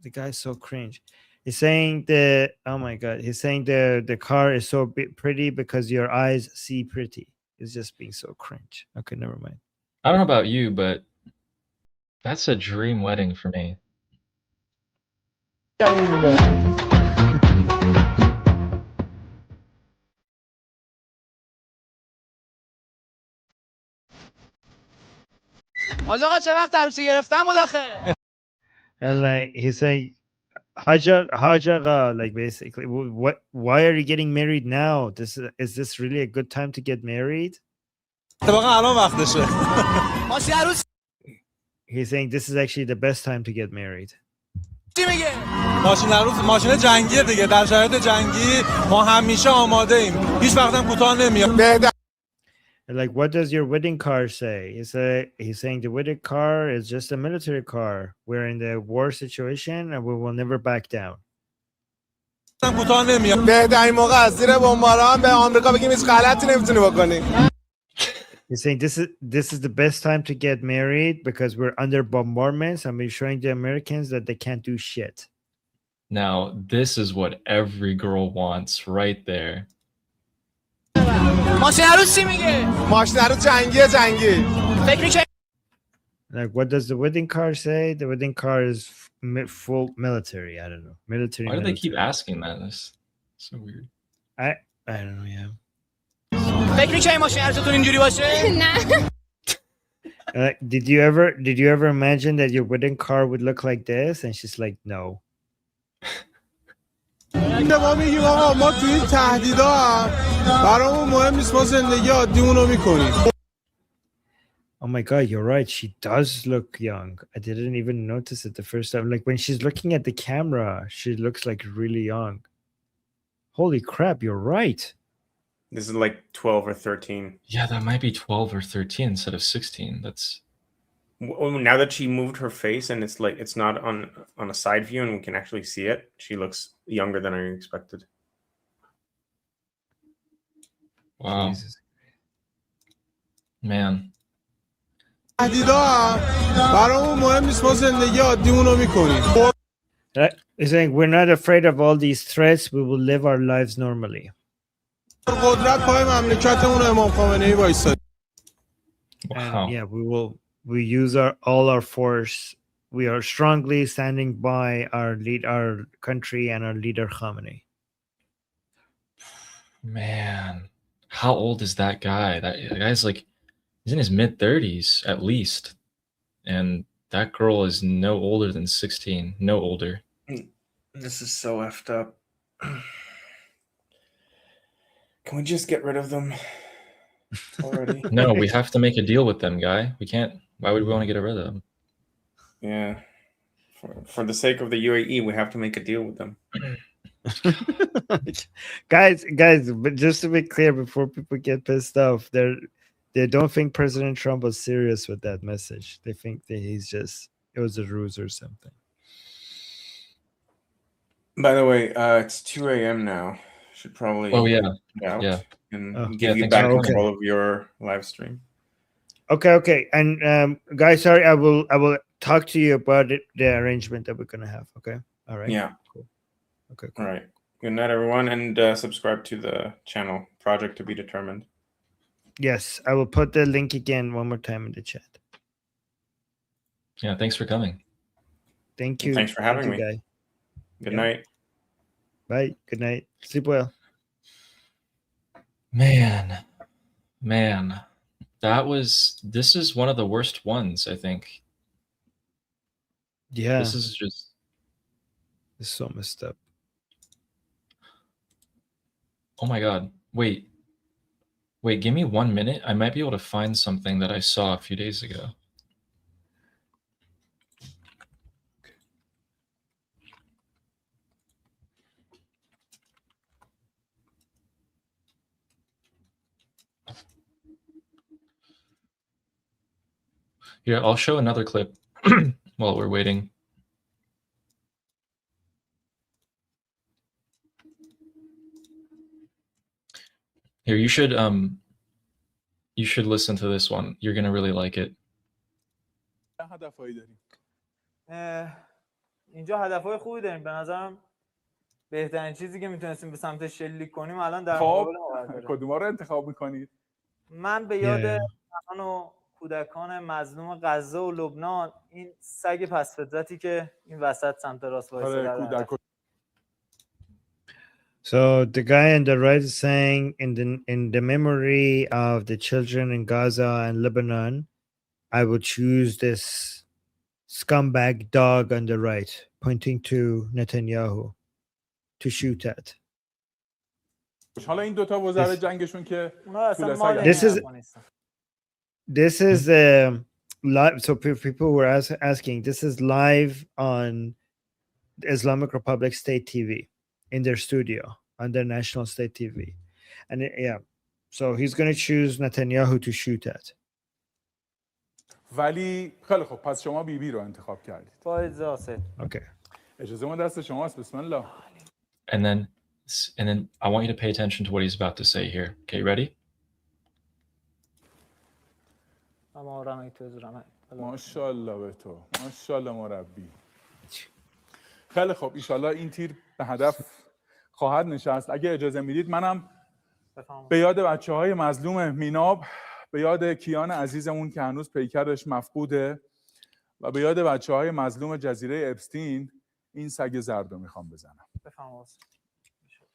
The guy's so cringe. He's saying oh my god. He's saying the car is so pretty because your eyes see pretty. It's just being so cringe. Okay, never mind. I don't know about you, but that's a dream wedding for me. حاج آقا چه وقت عروسی گرفتن بود آخه؟ And like he's saying, Hajar, like basically, why are you getting married now? Is this really a good time to get married? اتفاقا الان وقتشه ماشین عروس He's saying this is actually the best time to get married. چی میگه؟ ماشین عروس ماشین جنگیه دیگه در شرایط جنگی ما همیشه آماده ایم هیچ وقت هم کوتاه نمیاد Like, what does your wedding car say? He's saying the wedding car is just a military car. We're in the war situation and we will never back down. کوتاه نمیاد بهترین موقع از زیر بمباران به آمریکا بگیم هیچ غلطی نمیتونی بکنی He's saying this is the best time to get married because we're under bombardments and we're showing the Americans that they can't do shit. Now, this is what every girl wants right there. ماشین عروس چی میگه؟ ماشین عروس جنگیه فکر میکنی Like, what does the wedding car say? The wedding car is full military. I don't know. Military. Why do they keep military. asking that? That's so weird. I don't know. Yeah. فکر میکنی ماشین عروستون اینجوری باشه؟ نه Did you ever imagine that your wedding car would look like this? And she's like, no. ما میگیم آقا ما تو این تهدیدا هم برامون مهم نیست ما زندگی عادیمونو میکنیم Oh my god, you're right. She does look young. I didn't even notice it the first time. Like when she's looking at the camera, she looks like really young. Holy crap, you're right. This is like 12 or 13. Yeah, that might be 12 or 13 instead of 16. That's Now that she moved her face and it's like it's not on a side view and we can actually see it, she looks younger than I expected. wow. Jesus. Man. تهدیدا هم برامون مهم نیست ما زندگی عادیمونو میکنیم He's saying we're not afraid of all these threats. We will live our lives normally. قدرت پای مملکتمون امام خامنه‌ای وایساد Wow. And yeah, we use all our force. We are strongly standing by our country and our leader Khamenei. Man. How old is that guy? That guy's like, he's in his mid-30s at least. And that girl is no older than 16. No older. This is so effed up. Can we just get rid of them already? No, we have to make a deal with them, guy. We can't. Why would we want to get rid of them? Yeah. For the sake of the UAE, we have to make a deal with them. guys, but just to be clear, before people get pissed off, they don't think President Trump was serious with that message. They think that it was a ruse or something. By the way, it's 2 a.m. now. Should probably yeah. out Yeah. and give you back control of your live stream. Okay. And guys, sorry, I will talk to you about the arrangement that we're gonna have. Okay. All right. Yeah. Cool. Okay. All right. Good night, everyone, and subscribe to the channel. Project to be determined. Yes, I will put the link again one more time in the chat. Yeah, thanks for coming. Thank you. Thanks for having me. Guy. Good night. Bye. Good night. Sleep well. Man. This is one of the worst ones, I think. Yeah. This is just It's so messed up. oh my god. Wait. Wait, give me 1 minute. I might be able to find something that I saw a few days ago. Here, I'll show another clip while we're waiting. Here, you should listen to this one. You're gonna really like it. هدفهایی داریم اینجا هدفهای خوبی داریم به نظرم. بهترین چیزی که میتونستیم به سمت شلیک کنیم الان در خب مقابل کدوما رو انتخاب میکنید؟ من به یاد زنان و کودکان مظلوم غزه و لبنان، این سگ پس فطرتی که این وسط سمت راست وایساده. So the guy on the right is saying, in the memory of the children in Gaza and Lebanon, I will choose this scumbag dog on the right, pointing to Netanyahu, to shoot at. حالا این دوتا وزرای جنگشون که This is live. So people were asking. This is live on Islamic Republic State TV in their studio on their national state TV, and so he's going to choose Netanyahu to shoot at. ولی خیلی خوب، پس شما بیبی رو انتخاب کردید. Okay. اجازه ما دست شماست. بسم الله. And then I want you to pay attention to what he's about to say here. Okay, ready? ماشاءالله به تو. ماشاءالله مربی. خیلی خوب، ایشالله این تیر به هدف خواهد نشست. اگه اجازه میدید منم به یاد بچه‌های مظلوم میناب، به یاد کیان عزیزمون که هنوز پیکرش مفقوده و به یاد بچه‌های مظلوم جزیره اپستین این سگ زرد رو میخوام بزنم.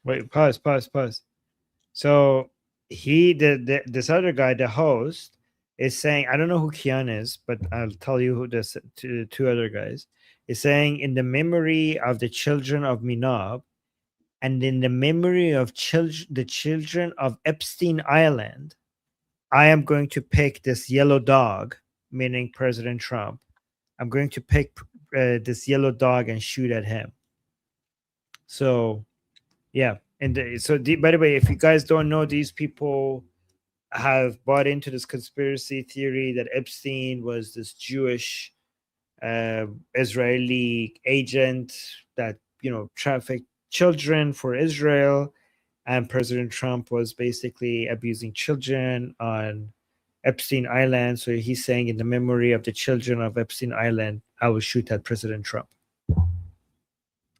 Wait, pause. So this other guy, the host, is saying, I don't know who Kian is, but I'll tell you who this two other guys is saying, in the memory of the children of Minab and in the memory of the children of Epstein Island, I am going to pick this yellow dog, meaning President Trump. I'm going to pick this yellow dog and shoot at him. So, yeah. And by the way, if you guys don't know, these people have bought into this conspiracy theory that Epstein was this Jewish Israeli agent that, trafficked children for Israel, and President Trump was basically abusing children on Epstein Island. So he's saying, in the memory of the children of Epstein Island, I will shoot at President Trump.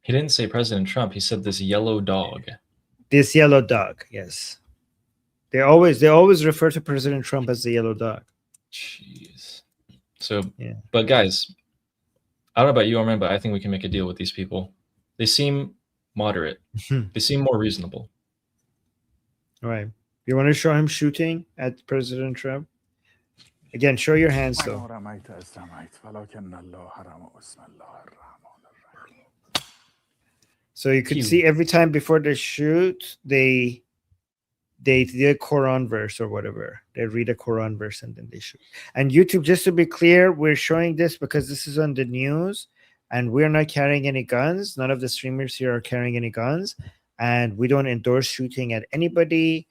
He didn't say President Trump. He said this yellow dog. This yellow dog, yes. They always refer to President Trump as the yellow dog. Jeez. So, yeah. But guys, I don't know about you, Armin, but I think we can make a deal with these people. They seem moderate. They seem more reasonable. Right. You want to show him shooting at President Trump? Again, show your hands though. So you could see every time before they shoot, they do a Quran verse or whatever. They read a Quran verse and then they shoot. And YouTube, just to be clear, we're showing this because this is on the news and we're not carrying any guns. None of the streamers here are carrying any guns. And we don't endorse shooting at anybody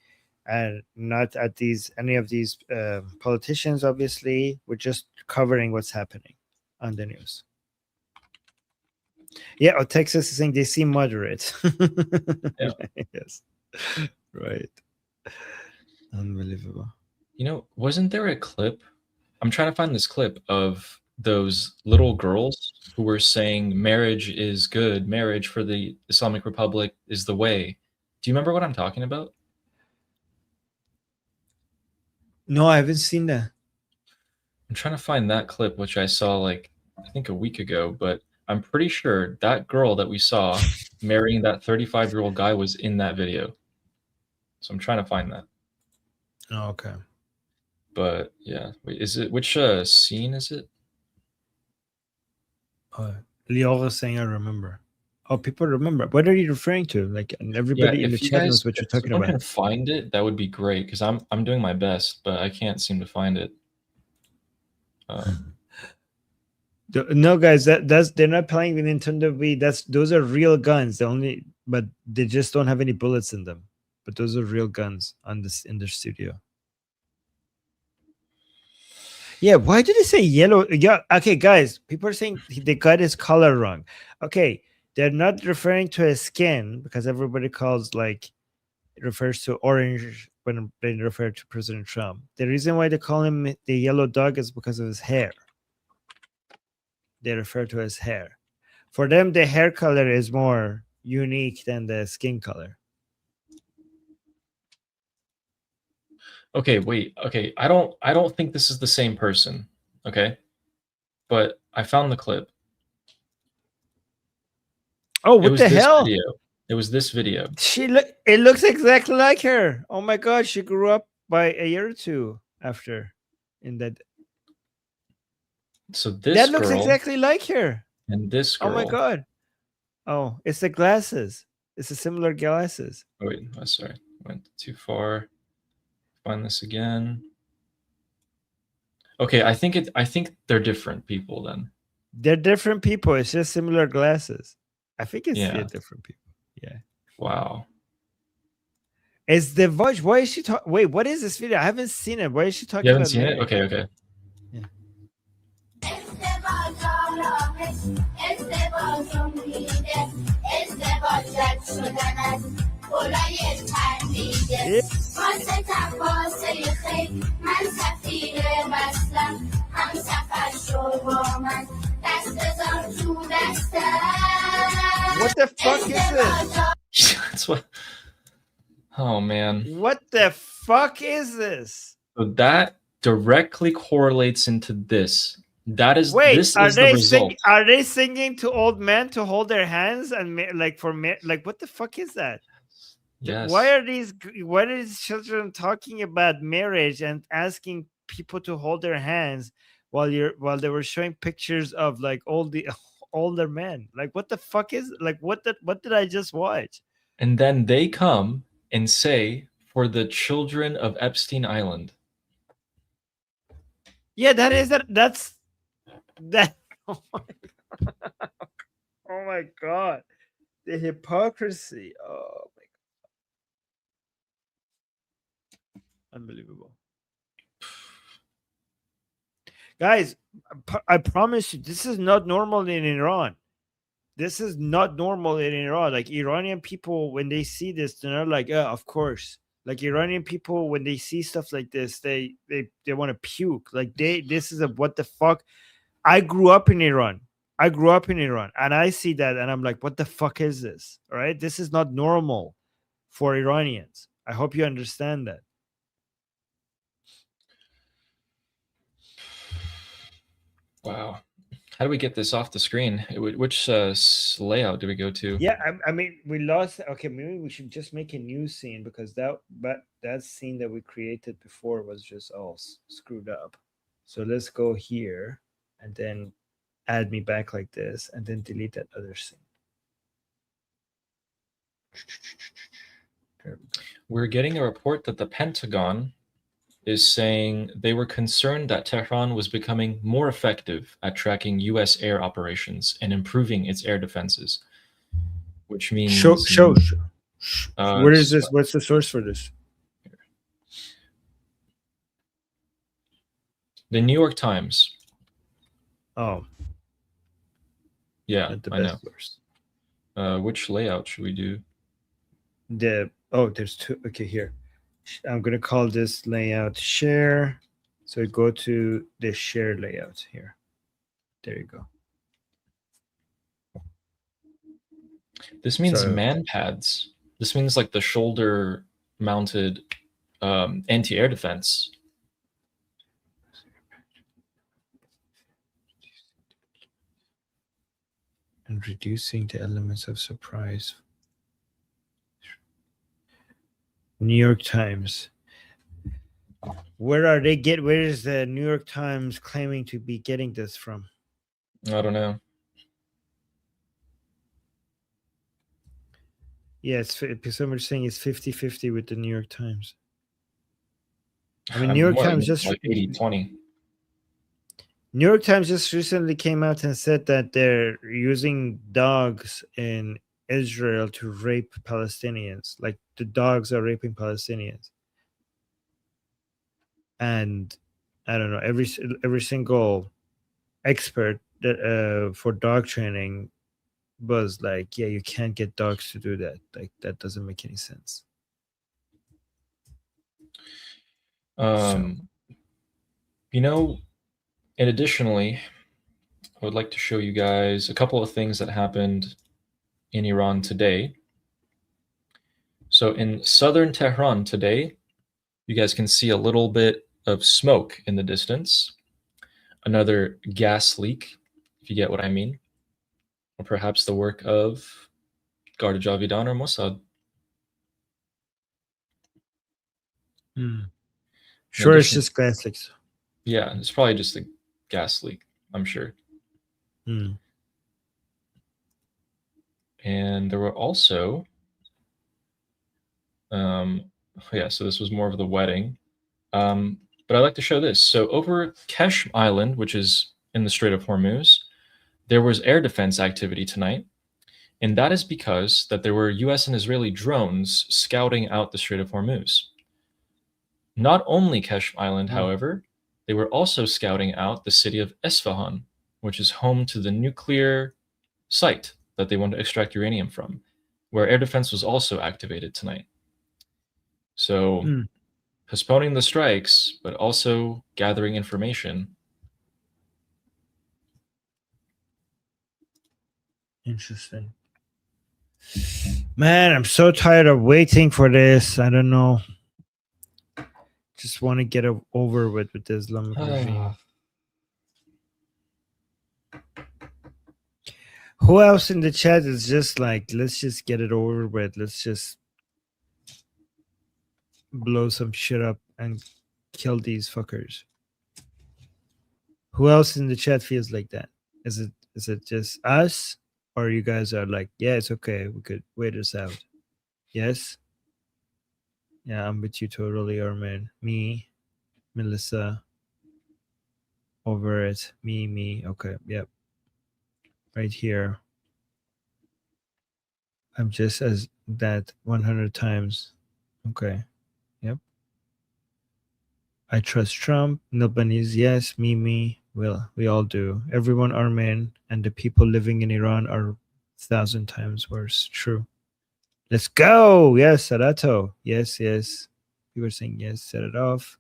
and not at any of these politicians, obviously. We're just covering what's happening on the news. Yeah, Texas is saying they seem moderate. Yeah. Yes. Right. Unbelievable. Wasn't there a clip? I'm trying to find this clip of those little girls who were saying marriage is good, marriage for the Islamic Republic is the way. Do you remember what I'm talking about? No, I haven't seen that. I'm trying to find that clip, which I saw I think a week ago, but I'm pretty sure that girl that we saw marrying that 35-year-old guy was in that video. So I'm trying to find that. Oh, okay. But yeah, wait, which scene is it? Lior is saying I remember. Oh, people remember. What are you referring to? Like, and everybody in the chat knows what you're talking someone about. can find it, that would be great, because I'm doing my best, but I can't seem to find it. No, guys, they're not playing the Nintendo Wii. Those are real guns. But they just don't have any bullets in them. But those are real guns in the studio. Yeah, why did they say yellow? Yeah, okay, guys, people are saying they got his color wrong. Okay, they're not referring to his skin because everybody refers to orange when they refer to President Trump. The reason why they call him the yellow dog is because of his hair. They refer to his hair. For them, the hair color is more unique than the skin color. Okay, wait. Okay, I don't think this is the same person. Okay, but I found the clip. Oh, what the hell? Video. It was this video. It looks exactly like her. Oh my god, she grew up by a year or two after in that. So this that looks girl exactly like her. And this girl. Oh my god. Oh, it's the glasses. It's a similar glasses. Oh wait, sorry. Went too far. Find this again. Okay, I think they're different people then. They're different people. It's just similar glasses. I think it's different people. Yeah. Wow. It's the voice. Why is she talking? Wait, what is this video? I haven't seen it. Why is she talking? You haven't seen it? Okay, okay. Yeah. What the fuck is this? That's what. Oh man. What the fuck is this? So that directly correlates into this. That is Wait, this is the result. Are they singing to old men to hold their hands and what the fuck is that? Yes. Why are these children talking about marriage and asking people to hold their hands while they were showing pictures of like older men? Like what the fuck is what did I just watch? And then they come and say for the children of Epstein Island. Yeah, that's that. Oh my god, the hypocrisy. Oh my god, unbelievable. Guys, I promise you, this is not normal in Iran. This is not normal in Iran. Like Iranian people, when they see this, they're not like, oh, of course. Like Iranian people, when they see stuff like this, they want to puke. Like this is a what the fuck. I grew up in Iran. And I see that and I'm like, what the fuck is this? All right. This is not normal for Iranians. I hope you understand that. Wow. How do we get this off the screen? Which layout do we go to? Yeah, I mean, we lost. Okay, maybe we should just make a new scene because that scene that we created before was just all screwed up. So let's go here and then add me back like this and then delete that other scene. We're getting a report that the Pentagon is saying they were concerned that Tehran was becoming more effective at tracking U.S. air operations and improving its air defenses, which means... Show. Where is this? What's the source for this? The New York Times. Oh. Yeah, I know. Which layout should we do? There's two. Okay, here. I'm going to call this layout share. So go to the share layout here. There you go. This means man pads. This means like the shoulder mounted anti-air defense. And reducing the elements of surprise. New York Times. Where is the New York Times claiming to be getting this from? I don't know. Yes, somebody's saying it's 50-50 with the New York Times. I mean, I'm New York more Times just like 80-20. New York Times just recently came out and said that they're using dogs in Israel to rape Palestinians. Like the dogs are raping Palestinians, and I don't know, every single expert that for dog training was like, yeah, you can't get dogs to do that. Like that doesn't make any sense. You know, and additionally, I would like to show you guys a couple of things that happened in Iran today. So in southern Tehran today, you guys can see a little bit of smoke in the distance. Another gas leak, if you get what I mean. Or perhaps the work of Garda Javidan or Mossad. Sure, it's just gas leaks. Yeah, it's probably just a gas leak, I'm sure. And there were also, yeah, so this was more of the wedding. But I'd like to show this. So over Kesh Island, which is in the Strait of Hormuz, there was air defense activity tonight. And that is because that there were US and Israeli drones scouting out the Strait of Hormuz. Not only Kesh Island, however, they were also scouting out the city of Esfahan, which is home to the nuclear site that they want to extract uranium from, where air defense was also activated tonight. So postponing the strikes, but also gathering information. Interesting. Man, I'm so tired of waiting for this. I don't know. Just want to get it over with the Islamic regime. Who else in the chat is just like, let's just get it over with. Let's just blow some shit up and kill these fuckers. Who else in the chat feels like that? Is it just us? Or you guys are like, yeah, it's okay. We could wait this out. Yes? Yeah, I'm with you totally, Armin. Me, Melissa, over it. Me. Okay, yep. Right here. I'm just as that 100 times. Okay, yep. I trust Trump. Nobody's yes. Me. Well, we all do. Everyone, Armin, and the people living in Iran are 1,000 times worse. True. Let's go. Yes, Sarato. Yes. You were saying yes. Set it off.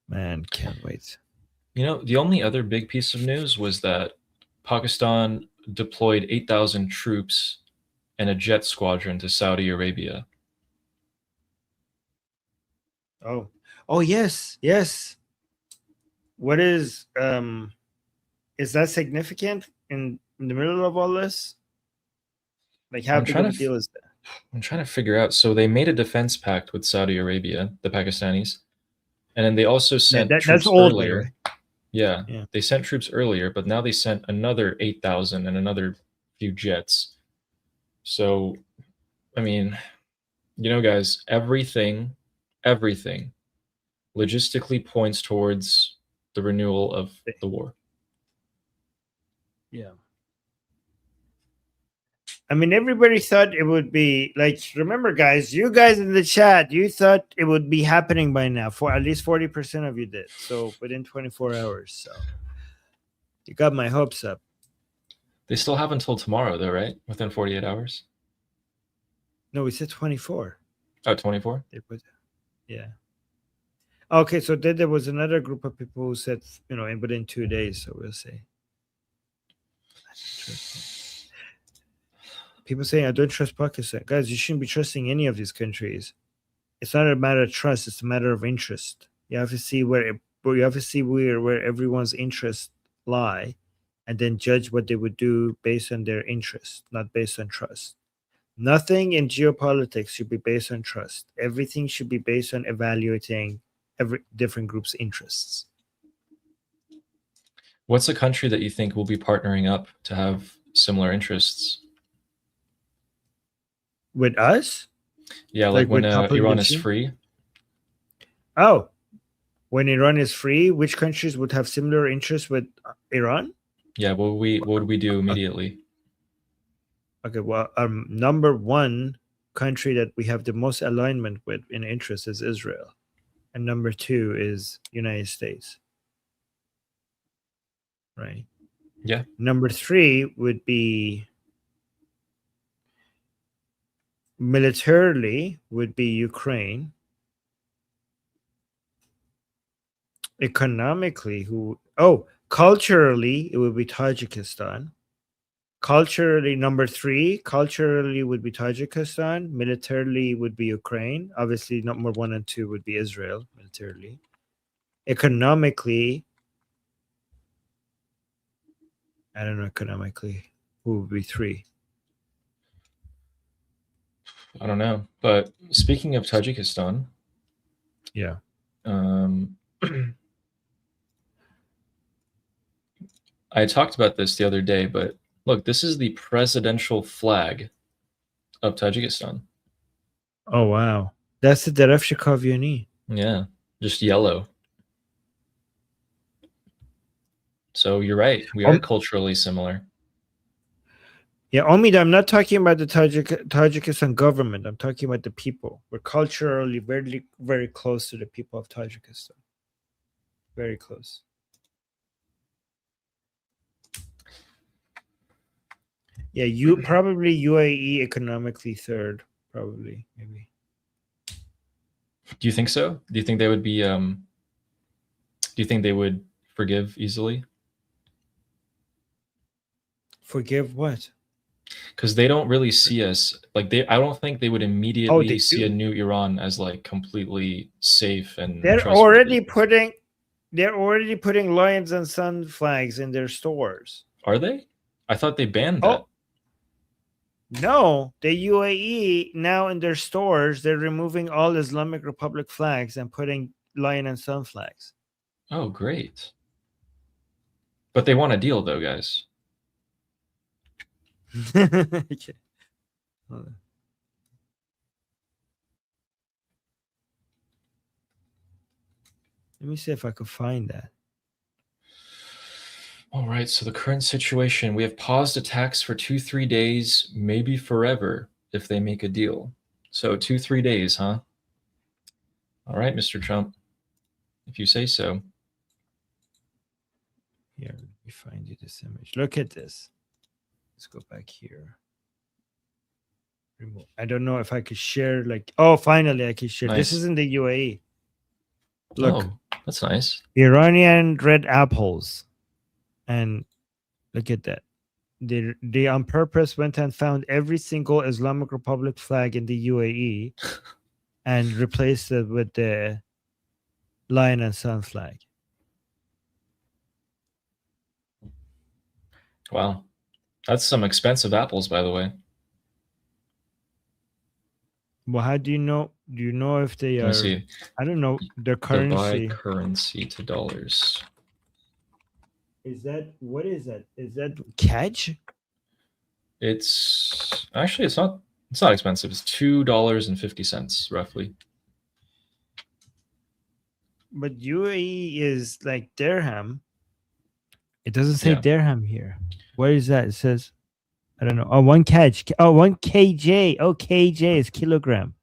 Man, can't wait. You know, the only other big piece of news was that Pakistan deployed 8,000 troops and a jet squadron to Saudi Arabia. Oh yes. What is that significant in the middle of all this? Like how big of a deal is that? I'm trying to figure out. So they made a defense pact with Saudi Arabia, the Pakistanis, and then they also sent troops earlier. Yeah, they sent troops earlier, but now they sent another 8,000 and another few jets. So, I mean, you know, guys, everything logistically points towards the renewal of the war. Yeah. I mean, everybody thought it would be like, remember, guys, you guys in the chat, you thought it would be happening by now. For at least 40% of you did. So within 24 hours. So you got my hopes up. They still have until tomorrow, though, right? Within 48 hours? No, we said 24. Oh, 24? Yeah. Okay, so then there was another group of people who said, within 2 days. So we'll see. People saying, I don't trust Pakistan. Guys, you shouldn't be trusting any of these countries. It's not a matter of trust. It's a matter of interest. You have to see where everyone's interests lie, and then judge what they would do based on their interest, not based on trust. Nothing in geopolitics should be based on trust. Everything should be based on evaluating every different group's interests. What's a country that you think will be partnering up to have similar interests? With us? Yeah, like when with Papua Iran New is Guinea? free. Oh, when Iran is free, which countries would have similar interests with Iran? Yeah, what would we do immediately? Okay, well, number one country that we have the most alignment with in interest is Israel, and number two is United States. Right. Yeah. Number three would be militarily would be Ukraine. Economically, culturally, it would be Tajikistan. Culturally, number three, culturally would be Tajikistan. Militarily would be Ukraine. Obviously, number one and two would be Israel, militarily. Economically, I don't know, economically, who would be three? I don't know. But speaking of Tajikistan, yeah. I talked about this the other day, but look, this is the presidential flag of Tajikistan. Oh, wow. That's the Derefsh Kavyani. Yeah, just yellow. So you're right. We are culturally similar. Yeah, Omid, I'm not talking about the Tajikistan government. I'm talking about the people. We're culturally very, very close to the people of Tajikistan. Very close. Yeah, you probably UAE economically third, probably, maybe. Do you think so? Do you think they would be do you think they would forgive easily? Forgive what? Because they don't really see us like I don't think they would immediately see a new Iran as like completely safe and they're trustworthy. already putting lions and sun flags in their stores. Are they? I thought they banned that. No, the UAE now in their stores, they're removing all Islamic Republic flags and putting lion and sun flags. Oh, great. But they want a deal though, guys. Okay. Let me see if I could find that. All right, so the current situation, we have paused attacks for 2-3 days, maybe forever, if they make a deal. So 2-3 days, huh? All right, Mr. Trump, if you say so. Here, let me find you this image. Look at this. Let's go back here. I don't know if I could share, like, oh, finally I can share. Nice. This is in the UAE. Look. Oh, that's nice. Iranian red apples. And look at that. They on purpose went and found every single Islamic Republic flag in the UAE and replaced it with the lion and sun flag. Wow. That's some expensive apples, by the way. Well, how do you know? Do you know if they Let me are? see. I don't know their currency. Dubai currency to dollars. Is that what is that? Is that catch? It's actually it's not expensive. It's $2.50 roughly. But UAE is like dirham. It doesn't say dirham here. Where is that? It says, I don't know. Oh, 1 kg. Oh, 1 kj. Oh, kj is kilogram.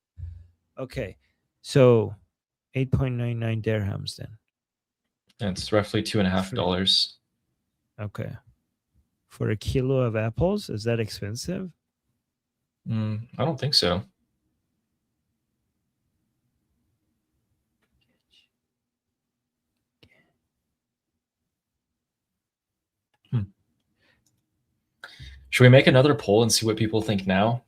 Okay. So 8.99 dirhams then. And it's roughly $2.50. Okay. For a kilo of apples? Is that expensive? I don't think so. Should we make another poll and see what people think now?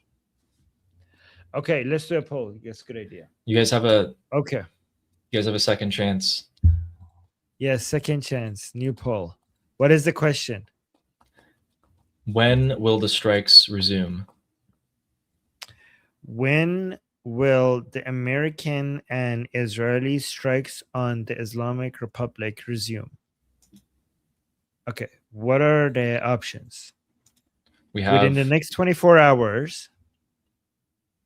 Okay, let's do a poll. That's a good idea. You guys have a okay. You guys have a second chance. Yes, second chance. New poll. What is the question? When will the strikes resume? When will the American and Israeli strikes on the Islamic Republic resume? Okay, what are the options? We have within the next 24 hours.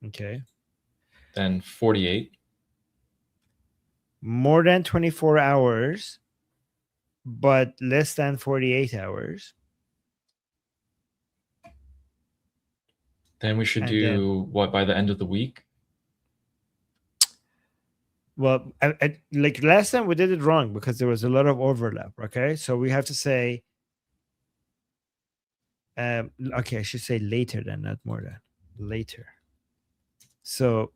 Okay. Then 48. More than 24 hours, but less than 48 hours. Then we should And do then- what, by the end of the week? Well, like last time we did it wrong because there was a lot of overlap. Okay, so we have to say, okay, I should say later than, not more than. Later. So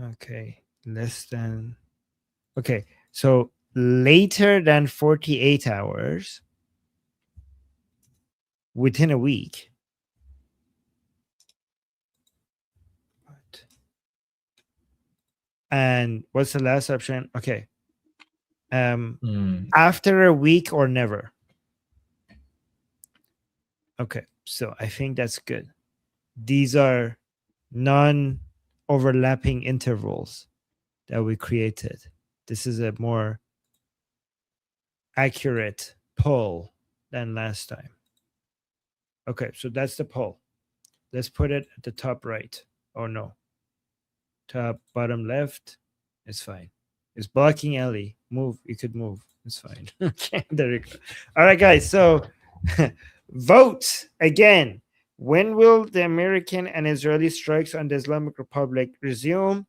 okay, less than. Okay, so later than 48 hours within a week. And what's the last option? Okay. After a week or never. Okay, so I think that's good. These are non-overlapping intervals that we created. This is a more accurate poll than last time. Okay, so that's the poll. Let's put it at the top right. Oh no. Top, bottom left. It's fine. It's blocking Ellie. Move. You could move. It's fine. Okay, there you go. All right, guys. So vote again. When will the American and Israeli strikes on the Islamic Republic resume?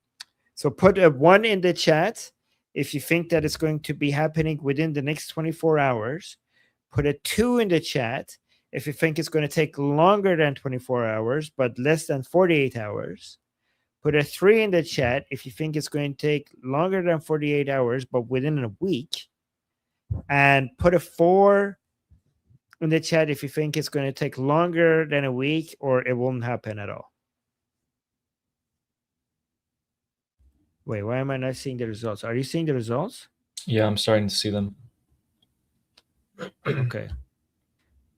So put a 1 in the chat if you think that it's going to be happening within the next 24 hours. Put a 2 in the chat if you think it's going to take longer than 24 hours, but less than 48 hours. Put a 3 in the chat if you think it's going to take longer than 48 hours, but within a week. And put a 4 in the chat if you think it's going to take longer than a week or it won't happen at all. Wait, why am I not seeing the results? Are you seeing the results? Yeah, I'm starting to see them. Okay.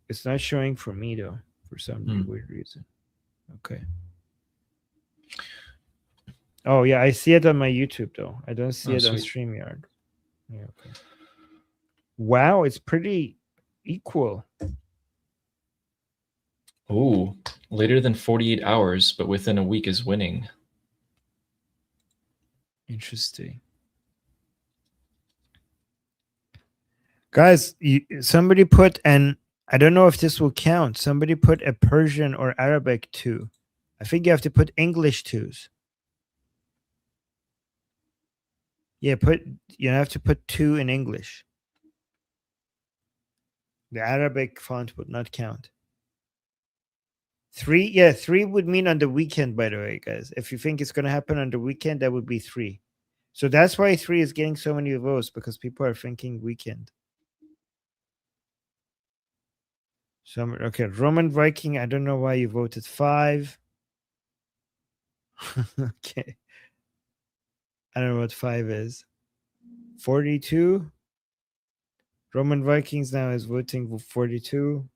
It's not showing for me, though, for some weird reason. Okay. Oh, yeah, I see it on my YouTube, though. I don't see it on StreamYard. Yeah, okay. Wow, it's pretty equal. Ooh, later than 48 hours, but within a week is winning. Interesting. Guys, somebody put an, I don't know if this will count. Somebody put a Persian or Arabic 2. I think you have to put English 2s. Yeah, you have to put 2 in English. The Arabic font would not count. 3, yeah, 3 would mean on the weekend, by the way, guys. If you think it's going to happen on the weekend, that would be 3. So that's why 3 is getting so many votes, because people are thinking weekend. Okay, Roman Viking, I don't know why you voted 5. Okay. I don't know what 5 is. 42. Roman Vikings now is voting for 42.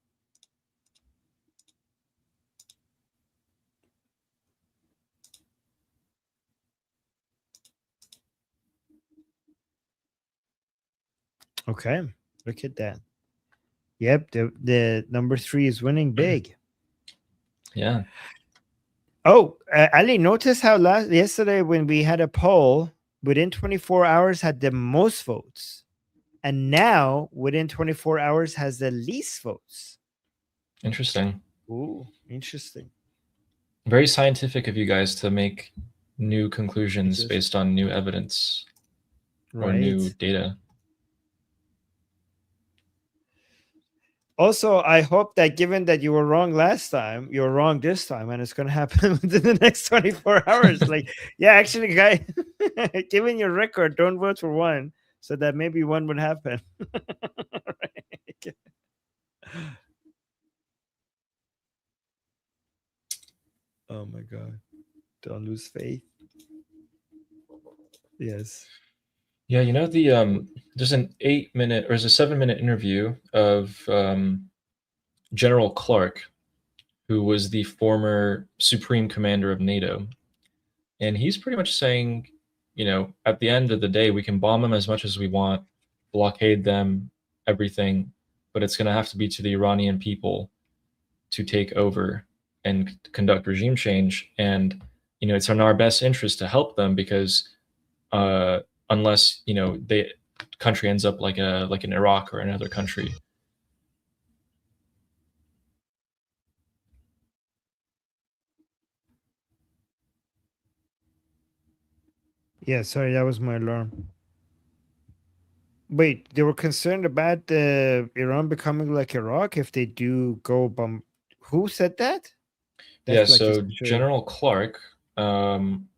Okay, look at that. Yep, the number 3 is winning big. Yeah. Oh, Ali, notice how yesterday when we had a poll, within 24 hours had the most votes. And now, within 24 hours, has the least votes. Interesting. Ooh, interesting. Very scientific of you guys to make new conclusions based on new evidence or new data. Also, I hope that given that you were wrong last time, you're wrong this time, and it's going to happen within the next 24 hours. Like, yeah, actually, guy, given your record, don't vote for 1, so that maybe 1 would happen. Oh my God. Don't lose faith. Yes. Yeah, you know, there's an 8-minute or there's a 7-minute interview of General Clark, who was the former Supreme Commander of NATO. And he's pretty much saying at the end of the day, we can bomb them as much as we want, blockade them, everything, but it's going to have to be to the Iranian people to take over and conduct regime change. And it's in our best interest to help them, because unless the country ends up like an Iraq or another country. Yeah, sorry, that was my alarm. Wait, they were concerned about Iran becoming like Iraq if they do go bomb. Who said that? That's so General Clark,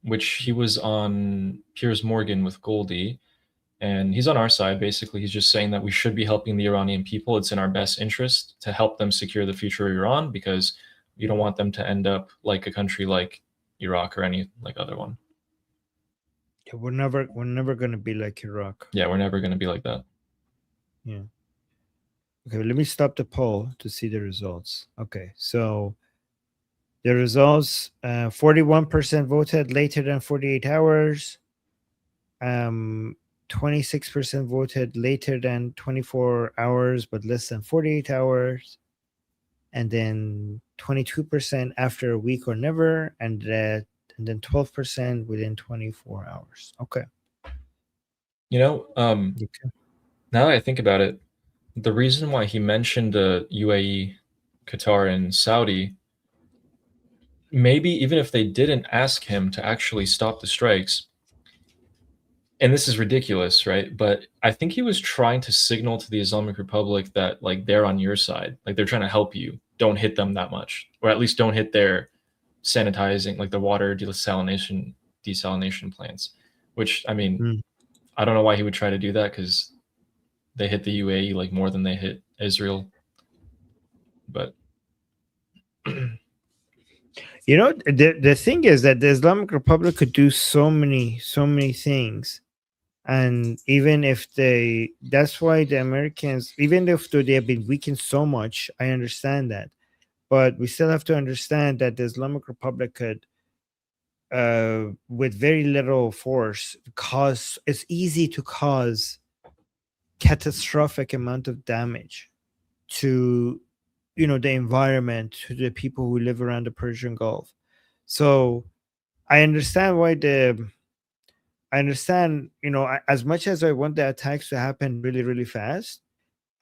which he was on Piers Morgan with Goldie, and he's on our side. Basically, he's just saying that we should be helping the Iranian people. It's in our best interest to help them secure the future of Iran, because you don't want them to end up like a country like Iraq or any other one. Yeah, we're never going to be like Iraq. Yeah, we're never going to be like that. Yeah. Okay, let me stop the poll to see the results. Okay, so the results, 41% voted later than 48 hours. 26% voted later than 24 hours, but less than 48 hours. And then 22% after a week or never. And then 12% within 24 hours. Okay. Now that I think about it, the reason why he mentioned the UAE, Qatar, and Saudi, maybe even if they didn't ask him to actually stop the strikes, and this is ridiculous, right? But I think he was trying to signal to the Islamic Republic that they're on your side, they're trying to help you. Don't hit them that much, or at least don't hit their sanitizing, the water desalination plants. Which, I mean, I don't know why he would try to do that, because they hit the UAE more than they hit Israel. But the thing is that the Islamic Republic could do so many things. And even if that's why the Americans, even if they have been weakened so much, I understand that. But we still have to understand that the Islamic Republic could, with very little force, it's easy to cause catastrophic amount of damage to, the environment, to the people who live around the Persian Gulf. So I understand why as much as I want the attacks to happen really, really fast,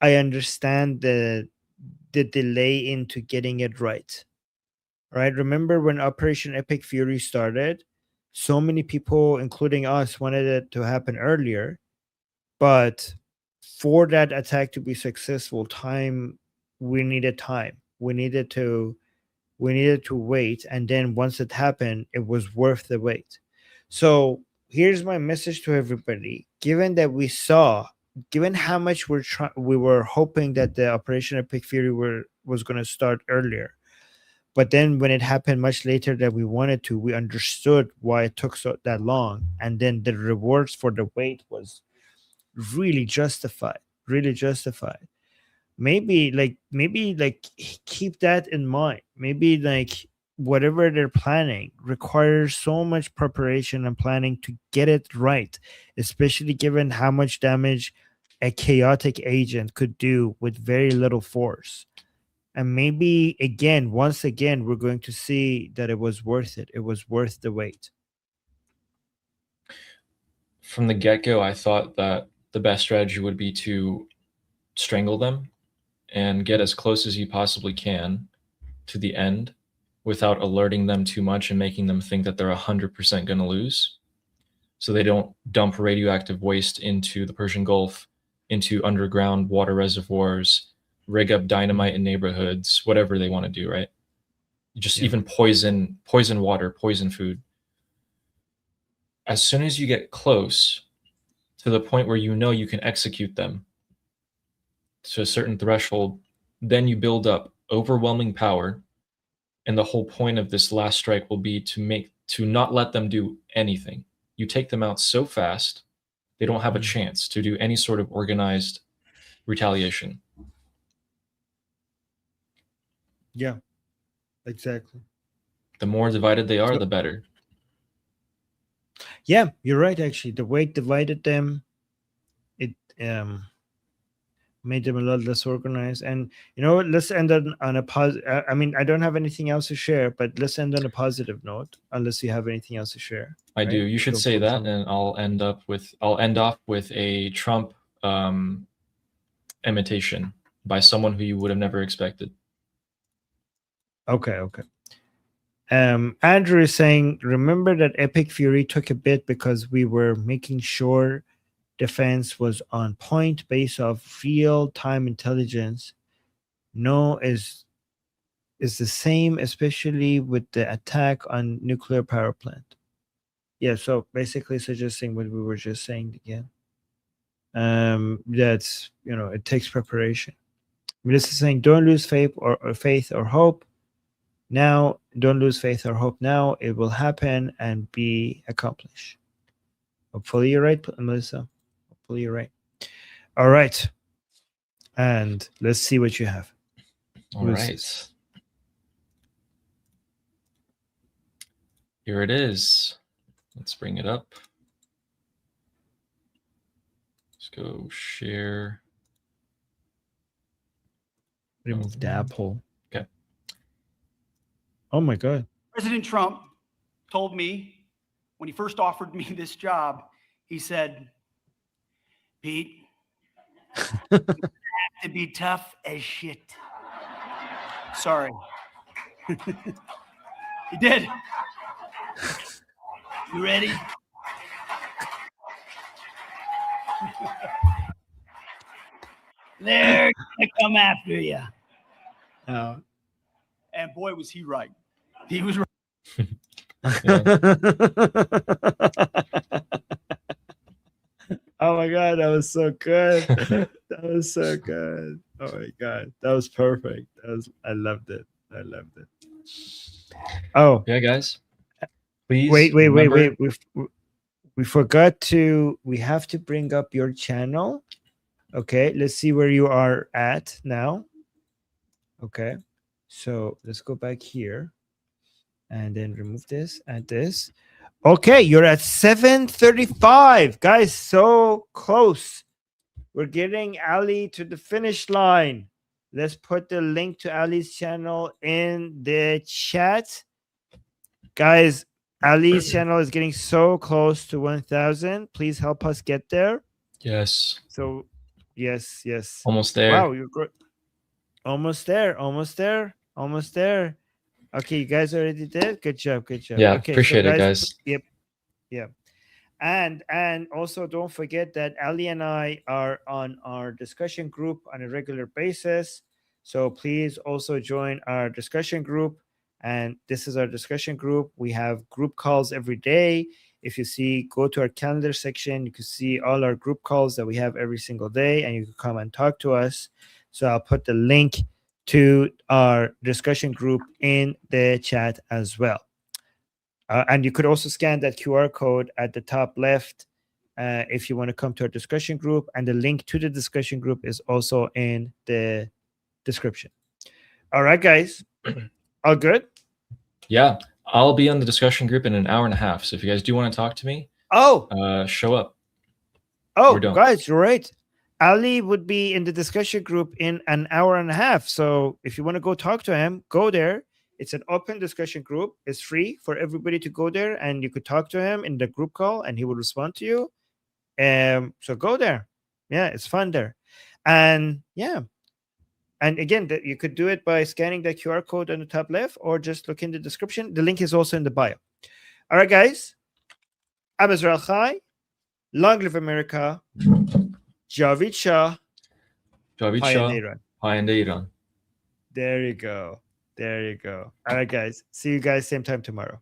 I understand the delay into getting it right. Right? Remember when Operation Epic Fury started? So many people, including us, wanted it to happen earlier. But for that attack to be successful, we needed time. We needed to wait. And then once it happened, it was worth the wait. So here's my message to everybody. Given how much we were hoping that the Operation Epic Fury was going to start earlier, but then when it happened much later than we wanted to, we understood why it took that long, and then the rewards for the wait was really justified. Maybe keep that in mind. Maybe whatever they're planning requires so much preparation and planning to get it right, especially given how much damage a chaotic agent could do with very little force. And maybe once again, we're going to see that it was worth it. It was worth the wait. From the get-go, I thought that the best strategy would be to strangle them and get as close as you possibly can to the end without alerting them too much and making them think that they're 100% going to lose, so they don't dump radioactive waste into the Persian Gulf, into underground water reservoirs, rig up dynamite in neighborhoods, whatever they want to do, right? Just even poison water, poison food. As soon as you get close to the point where you can execute them to a certain threshold, then you build up overwhelming power. And the whole point of this last strike will be to not let them do anything. You take them out so fast, they don't have a chance to do any sort of organized retaliation. Yeah, exactly. The more divided they are, the better. Yeah, you're right. Actually, the way it divided them, it made them a lot less organized. And you know what? Let's end on a positive. I mean, I don't have anything else to share, but let's end on a positive note. Unless you have anything else to share. I do. You should Go say for that, Trump. and I'll end off with a Trump imitation by someone who you would have never expected. Okay. Andrew is saying, remember that Epic Fury took a bit because we were making sure defense was on point based off real-time intelligence. No is the same, especially with the attack on nuclear power plant. Yeah, so basically suggesting what we were just saying again. That's, it takes preparation. Melissa is saying, don't lose faith or hope. Now, don't lose faith or hope now. It will happen and be accomplished. Hopefully you're right, Melissa. Hopefully you're right. All right. And let's see what you have. All right. Here it is. Let's bring it up. Let's go share. Remove the apple. Okay. Oh my God. President Trump told me when he first offered me this job, he said, Pete, you have to be tough as shit. Sorry. He did. You ready? They're gonna come after you. Oh. And boy, was he right. He was right. Oh my God, that was so good. That was so good. Oh my God, that was perfect. I loved it. Oh yeah, guys. Please wait. remember... We forgot to. We have to bring up your channel. Okay, let's see where you are at now. Okay, so let's go back here, and then remove this. Add this. Okay, you're at 735, guys. So close. We're getting Ali to the finish line. Let's put the link to Ali's channel in the chat, guys. Ali's channel is getting so close to 1,000. Please help us get there. Yes. So, yes. Almost there. Wow, you're great. Almost there. Okay, you guys already did. Good job. Yeah, okay, appreciate it, guys. Yep. And also don't forget that Ali and I are on our discussion group on a regular basis. So please also join our discussion group. And this is our discussion group. We have group calls every day. If you go to our calendar section, you can see all our group calls that we have every single day, and you can come and talk to us. So I'll put the link to our discussion group in the chat as well. And you could also scan that QR code at the top left if you want to come to our discussion group. And the link to the discussion group is also in the description. All right, guys. All good? Yeah. I'll be on the discussion group in an hour and a half. So if you guys do want to talk to me, show up. Oh, guys, you're right. Ali would be in the discussion group in an hour and a half. So if you want to go talk to him, go there. It's an open discussion group. It's free for everybody to go there, and you could talk to him in the group call, and he will respond to you. So go there. Yeah, it's fun there. And yeah. And again, you could do it by scanning the QR code on the top left, or just look in the description. The link is also in the bio. All right, guys. I'm Israel Chai. Long live America. Javid Shah. Payende Iran. There you go. All right, guys. See you guys same time tomorrow.